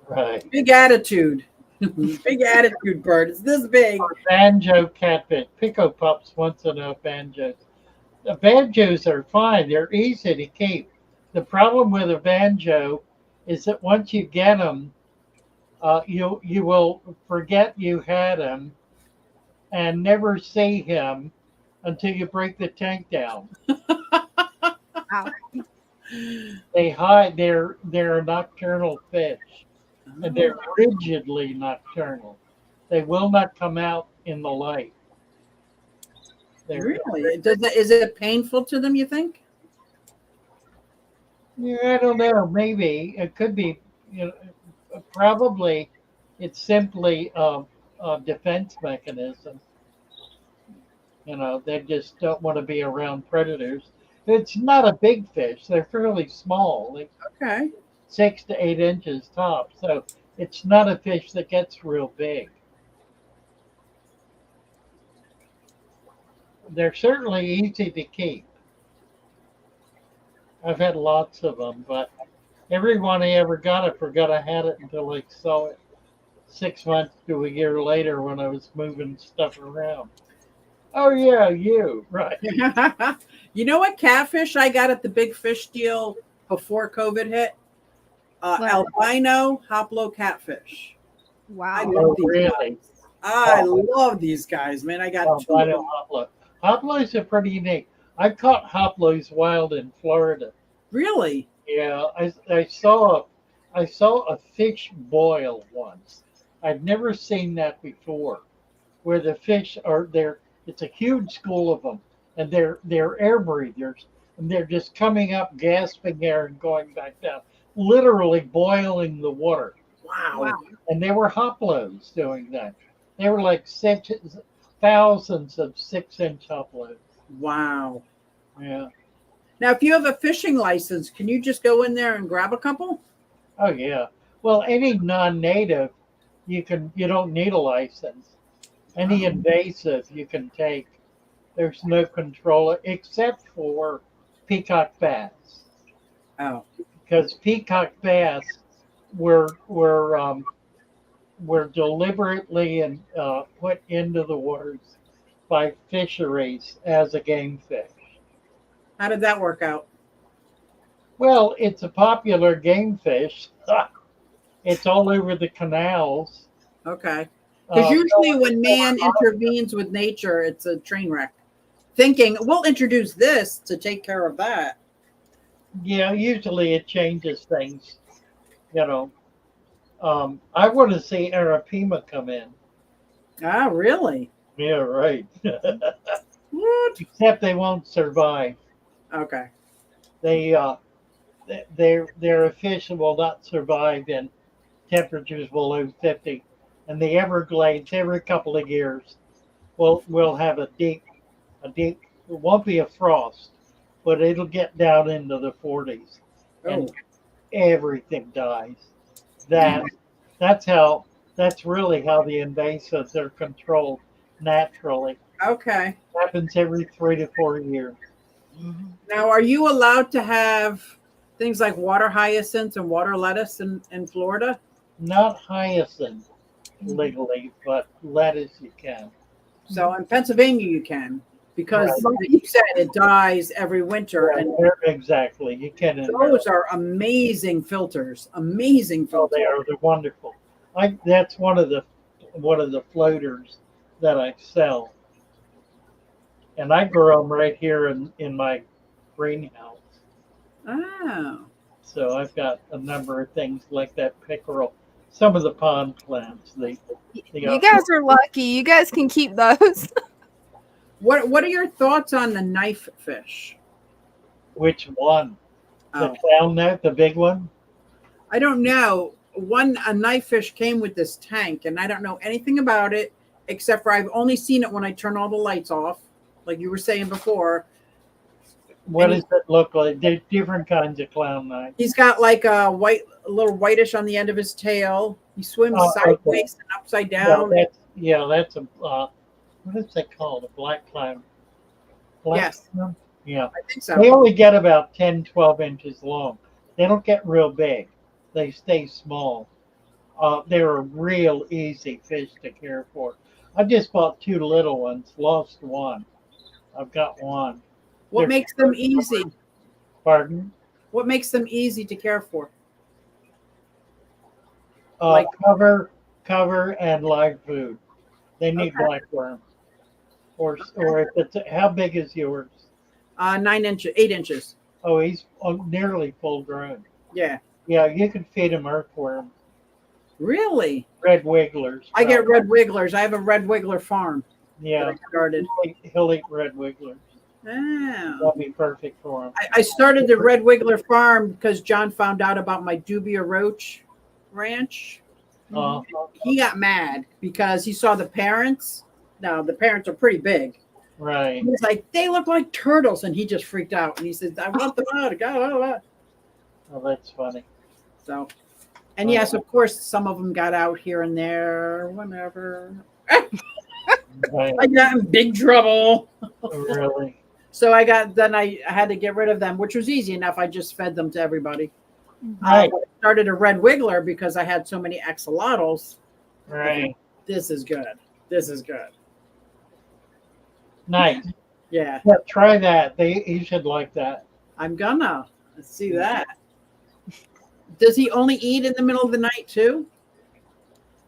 Right. Big attitude. Big attitude bird. It's this big. Banjo catbit. Pico pups wants to know banjos. The banjos are fine. They're easy to keep. The problem with a banjo is that once you get them, you will forget you had him and never see him until you break the tank down. Wow. They hide. They're a nocturnal fish, and they're rigidly nocturnal. They will not come out in the light. Really? Is it painful to them, you think? Yeah, I don't know. Maybe it could be. You know, probably it's simply a defense mechanism. You know, they just don't want to be around predators. It's not a big fish. They're fairly small, like Okay. 6 to 8 inches top. So it's not a fish that gets real big. They're certainly easy to keep. I've had lots of them, but every one I ever got, I forgot I had it until I saw it 6 months to a year later when I was moving stuff around. Oh yeah, you right. You know what catfish I got at the big fish deal before COVID hit? What? Albino hoplo catfish. I Wow. love Oh these really? guys. I Oh. love these guys, man. I got Oh, two I of know them. hoplo. Hoplos are pretty unique. I caught hoplos wild in Florida. Really? Yeah, I saw a fish boil once. I'd never seen that before. Where the fish are there, it's a huge school of them, and they're air breathers, and they're just coming up, gasping air, and going back down, literally boiling the water. Wow. Wow. And they were hoplos doing that. They were like thousands of 6 inch hoplos. Wow. Yeah. Now, if you have a fishing license, can you just go in there and grab a couple? Oh yeah. Well, any non-native, you don't need a license. Any Oh. invasive you can take. There's no control except for peacock bass, Oh. because peacock bass were deliberately and put into the waters by fisheries as a game fish. How did that work out? Well, it's a popular game fish. It's all over the canals. Okay. Because Uh, usually when man intervenes with nature, it's a train wreck. Thinking, we'll introduce this to take care of that. yeah, usually it changes things. You know, I want to see Arapima come in. Ah, really? Yeah, right. What? Except they won't survive. Okay. They they're a fish that will not survive in temperatures below 50. And the Everglades every couple of years will have a deep. It won't be a frost, but it'll get down into the 40s, Oh, and everything dies. That that's really how the invasives are controlled naturally. okay. Happens every 3 to 4 years. Now, are you allowed to have things like water hyacinths and water lettuce in Florida? Not hyacinth legally, but lettuce you can. So in Pennsylvania, you can, because Right. like you said, it dies every winter. And Exactly, you can. those are amazing filters. Amazing Oh, filters. they're wonderful. That's one of the floaters that I sell, and I grow them right here in my greenhouse. Oh. So I've got a number of things like that pickerel. Some of the pond plants. You guys are lucky. You guys can keep those. What are your thoughts on the knife fish? Which one? The Oh, clown net, the big one? I don't know. A knife fish came with this tank, and I don't know anything about it except for I've only seen it when I turn all the lights off, like you were saying before. What And does it look like? There's different kinds of clown knives. He's got like a little whitish on the end of his tail. He swims Oh, okay. sideways and upside Yeah, down. that's a what is that called? A black clown. Yes. Clown? Yeah. I think so. They only get about 10, 12 inches long. They don't get real big. They stay small. They're a real easy fish to care for. I just bought 2 little ones, lost one. I've got one. What They're- makes them easy? Pardon? What makes them easy to care for? Like cover and live food. They need Okay. black worm. Or if it's, how big is yours? 9 inches, 8 inches. Oh, he's nearly full grown. Yeah. Yeah, you can feed him earthworm, Really? red wigglers. I get red wigglers. I have a red wiggler farm that Yeah, I started. he'll eat red wigglers. Oh. That'll be perfect for him. I started the red wiggler farm because John found out about my Dubia Roach ranch. He got mad because he saw the parents. Now, the parents are pretty big, Right. He's like, they look like turtles, and he just freaked out. And he says, I want them out. Oh, that's funny. So, and yes, of course, some of them got out here and there, whatever. Right. I got in big trouble. Really. So then I had to get rid of them, which was easy enough. I just fed them to everybody. Right. I started a red wiggler because I had so many axolotls. Right. This is good. This is good. Nice. Yeah, Yeah, try that. You should like that. I'm gonna. Let's see that. Does he only eat in the middle of the night too?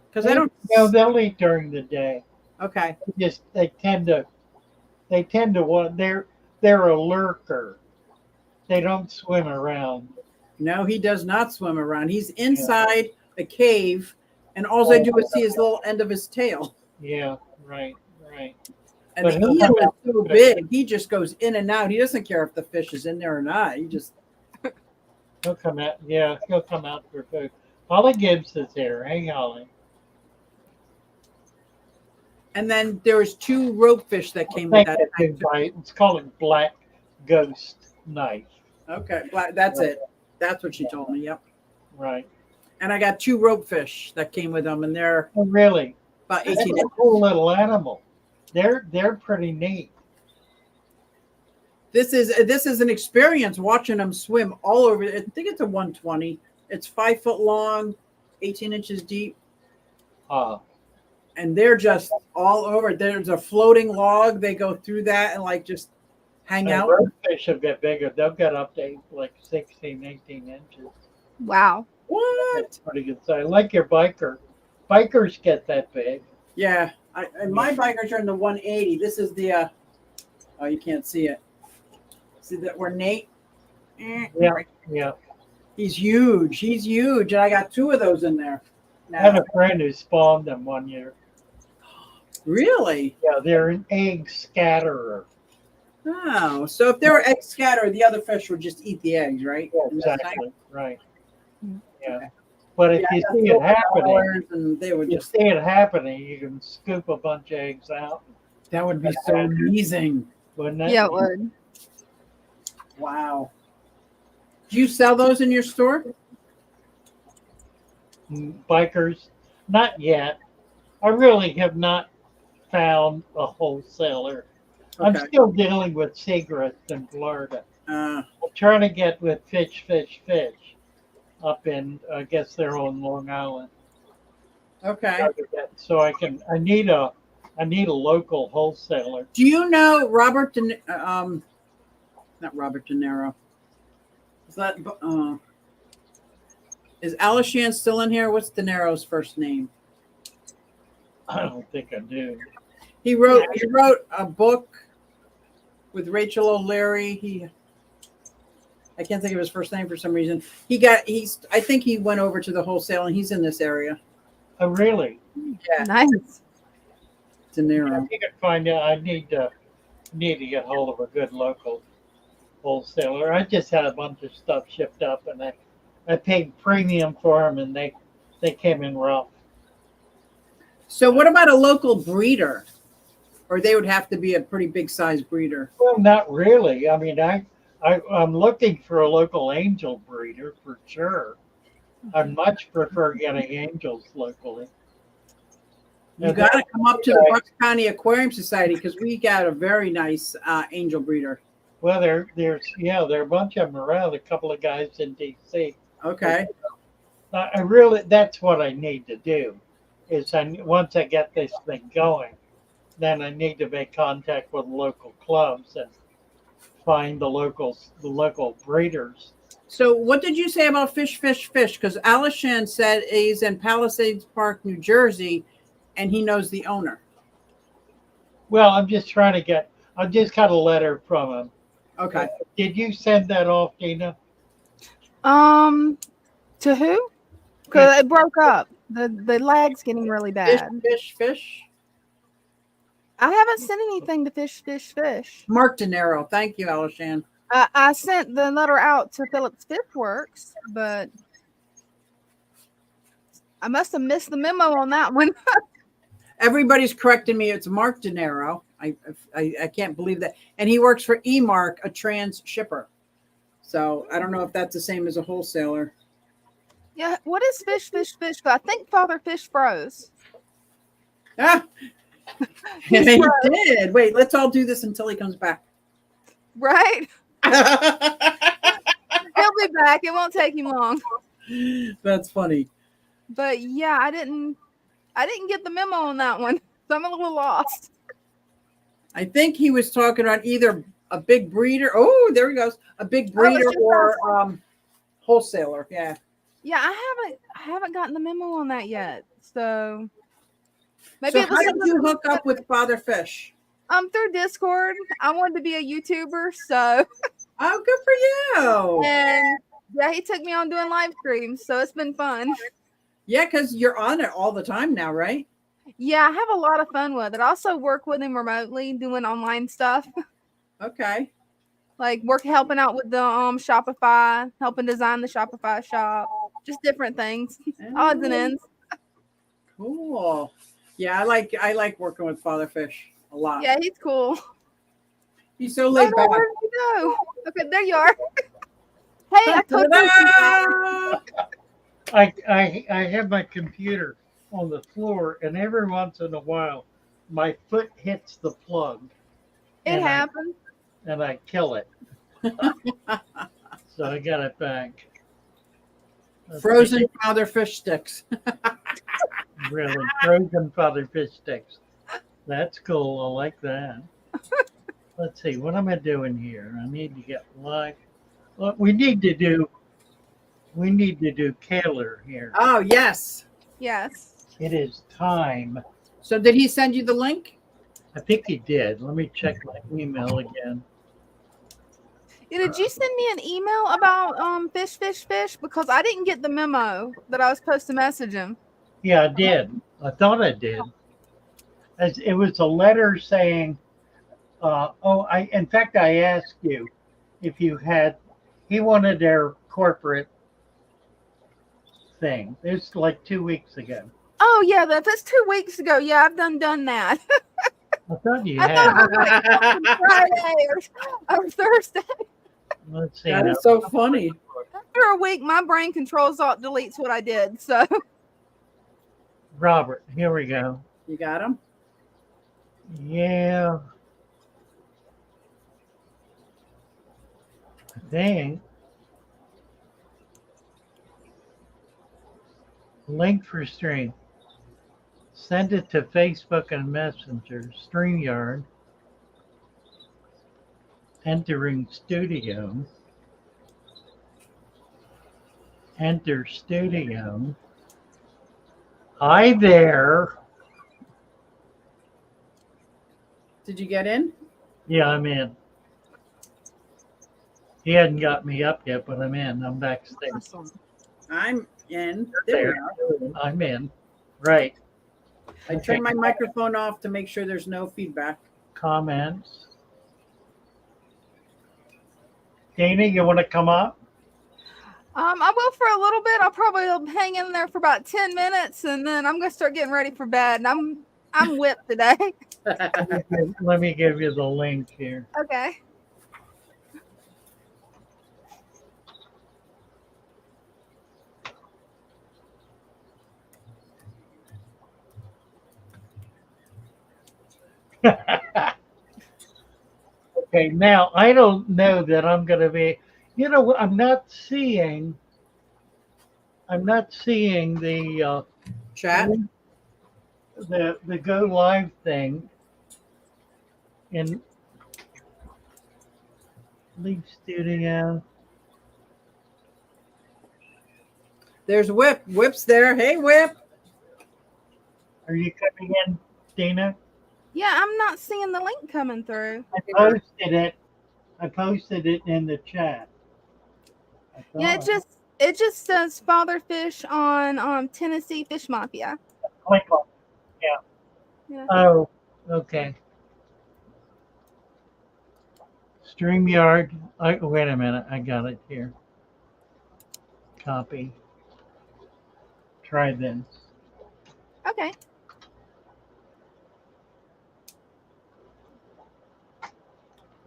Because I don't. No, they'll eat during the day. Okay. They tend to want. They're a lurker. They don't swim around. No, he does not swim around. He's inside a cave, and all I do is see his little end of his tail. Yeah. Right. Right. And But the he'll eel come is out so big, he just goes in and out. He doesn't care if the fish is in there or not. He just. He'll come out. Yeah, he'll come out for food. Holly Gibbs is here. Hey, Holly. And then there was 2 ropefish that came Thank with that that. big bite. It's called a black ghost knife. Okay, that's it. That's what she told me. Yep. Right. And I got 2 ropefish that came with them, and they're Oh, really? about That's 18 a cool little animal. They're pretty neat. This is an experience watching them swim all over. I think it's a 120. It's 5 foot long, 18 inches deep, and they're just all over. There's a floating log. They go through that and like just hang out. Fish will get bigger. They'll get up to like 16, 18 inches. Wow. What? That's pretty good size. Like your biker. Bikers get that big. Yeah. And my bikers are in the 180. This is the. Oh, you can't see it. See that where Nate? Yeah. Yeah. He's huge. He's huge, and I got 2 of those in there. I had Now, a friend who spawned them one year. really? Yeah, they're an egg scatterer. Oh, so if they were egg scattered, the other fish would just eat the eggs, right? Yeah, In the tank? exactly. Right. Yeah. Okay. But if Yeah, you I got see it silver happening, dollars, and they would you just. see it happening, you can scoop a bunch of eggs out, That would be so amazing. wouldn't it? Yeah, it would. Wow. Do you sell those in your store? Bikers, not yet. I really have not found a wholesaler. I'm Okay. still dealing with Segrest in Florida. Uh, I'm trying to get with Fish up in, I guess they're on Long Island. okay. So I need a local wholesaler. Do you know Robert? Not Robert De Niro. Is that? Is Alishan still in here? What's De Niro's first name? I don't think I do. He wrote a book with Rachel O'Leary. I can't think of his first name for some reason. I think he went over to the wholesale, and he's in this area. Oh, really? Yeah, Nice. De I Niro. think I'd find out. I need to get hold of a good local wholesaler. I just had a bunch of stuff shipped up, and I paid premium for them, and they came in rough. So, what about a local breeder? Or they would have to be a pretty big size breeder. Well, not really. I mean, I'm looking for a local angel breeder for sure. I'd much prefer getting angels locally. You got to come up to the Bucks County Aquarium Society because we got a very nice angel breeder. Well, there are a bunch of them around. A couple of guys in D.C. Okay. That's what I need to do. Is once I get this thing going, then I need to make contact with local clubs and find the local breeders. So what did you say about fish? Because Alishan said he's in Palisades Park, New Jersey, and he knows the owner. Well, I'm just trying to get. I just got a letter from him. Okay. Did you send that off, Dina? To who? Because it broke up. The lag's getting really bad. Fish. I haven't sent anything to fish. Mark De Niro. Thank you, Alishan. I sent the letter out to Phillips Fishworks, but I must have missed the memo on that one. Everybody's correcting me. It's Mark De Niro. I can't believe that. And he works for eMark, a trans shipper. So I don't know if that's the same as a wholesaler. Yeah, what is fish? I think Father Fish froze. Ah, He's he froze, did. Wait, let's all do this until he comes back. right? He'll be back. It won't take him long. That's funny. But yeah, I didn't get the memo on that one. So I'm a little lost. I think he was talking about either a big breeder. Oh, there he goes. A big breeder just or wholesaler. Yeah. Yeah, I haven't gotten the memo on that yet. So maybe So it was how did something you hook up with Father Fish? through Discord. I wanted to be a YouTuber, so Oh, good for you. and yeah, he took me on doing live streams, so it's been fun. Yeah, because you're on it all the time now, right? Yeah, I have a lot of fun with it. I also work with him remotely doing online stuff. Okay. Like helping out with the Shopify, helping design the Shopify shop, just different things, odds and ends. Cool. Yeah, I like working with Father Fish a lot. Yeah, he's cool. He's so Oh laid no, back. where did you go? Okay, there you are. Hey, I told you. I have my computer on the floor, and every once in a while, my foot hits the plug, It and happened. I kill it. So I got it back. Frozen Father Fish sticks. Really, frozen Father Fish sticks. That's cool. I like that. Let's see. What am I doing here? I need to get live. Well, we need to do Kaler here. Oh, yes. Yes. It is time. So did he send you the link? I think he did. Let me check my email again. Yeah, did you send me an email about fish? Because I didn't get the memo that I was supposed to message him. Yeah, I did. I thought I did. It was a letter saying, in fact, I asked you if you had, he wanted their corporate thing. It's like 2 weeks ago. Oh yeah, that's 2 weeks ago. Yeah, I've done that. I thought you I had. thought it was like Friday or Thursday. Let's see. That now. is so funny. After a week, my brain controls alt deletes what I did. So Robert, here we go. You got him? Yeah. I think. Link for stream. Send it to Facebook and Messenger. StreamYard. Entering studio. Enter studio. Hi there. Did you get in? Yeah, I'm in. He hadn't got me up yet, but I'm in. I'm backstage. awesome. I'm in. There we are. I'm in. Right. I turned my microphone off to make sure there's no feedback. Comments. Dana, you want to come up? I will for a little bit. I'll probably hang in there for about 10 minutes, and then I'm gonna start getting ready for bed. And I'm whipped today. Let me give you the link here. Okay. Okay, now I don't know that I'm going to be. I'm not seeing the Chat? the go live thing in Leave Studio. There's Whip. Whip's there. Hey, Whip. Are you coming in, Dana? Yeah, I'm not seeing the link coming through. I posted it in the chat. Yeah, it just says Father Fish on Tennessee Fish Mafia. Click on it. Yeah. Oh, okay. StreamYard. Wait a minute. I got it here. Copy. Try this. Okay.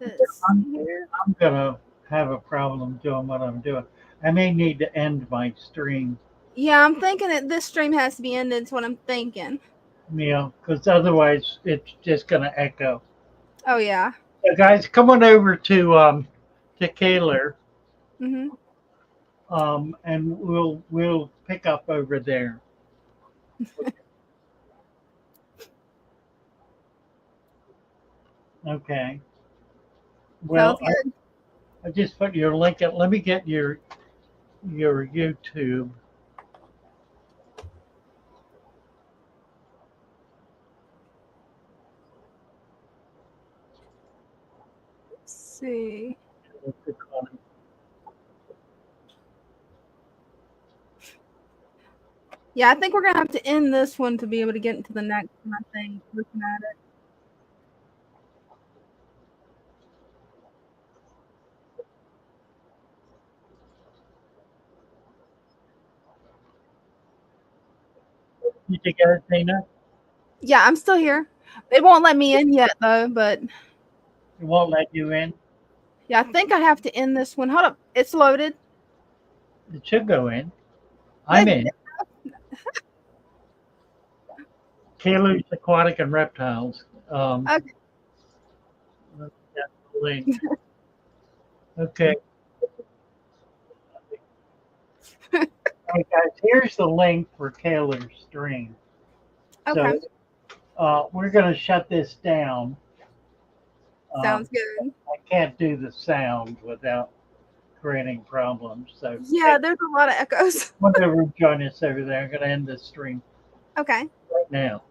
Let's see here. I'm gonna have a problem doing what I'm doing. I may need to end my stream, Yeah, I'm thinking that this stream has to be ended. Is what I'm thinking. because otherwise it's just gonna echo. Oh yeah. So guys, come on over to Kaler, Hmm. and we'll pick up over there. Okay. Well, Sounds good. I just put your link in. Let me get your YouTube. Let's see. Yeah, I think we're gonna have to end this one to be able to get into the next one. I think looking at it. You take it, Tina? Yeah, I'm still here. They won't let me in yet though, but It won't let you in. yeah, I think I have to end this one. Hold up, it's loaded. It should go in. I'm in. Kaler's Aquatic and Reptiles. Okay. That's the link. Okay. Hey guys, here's the link for Kaler's stream. Okay. So we're going to shut this down. Sounds good. I can't do the sound without creating problems. So Yeah, there's a lot of echoes. whatever, join us over there. I'm going to end the stream Okay. right now.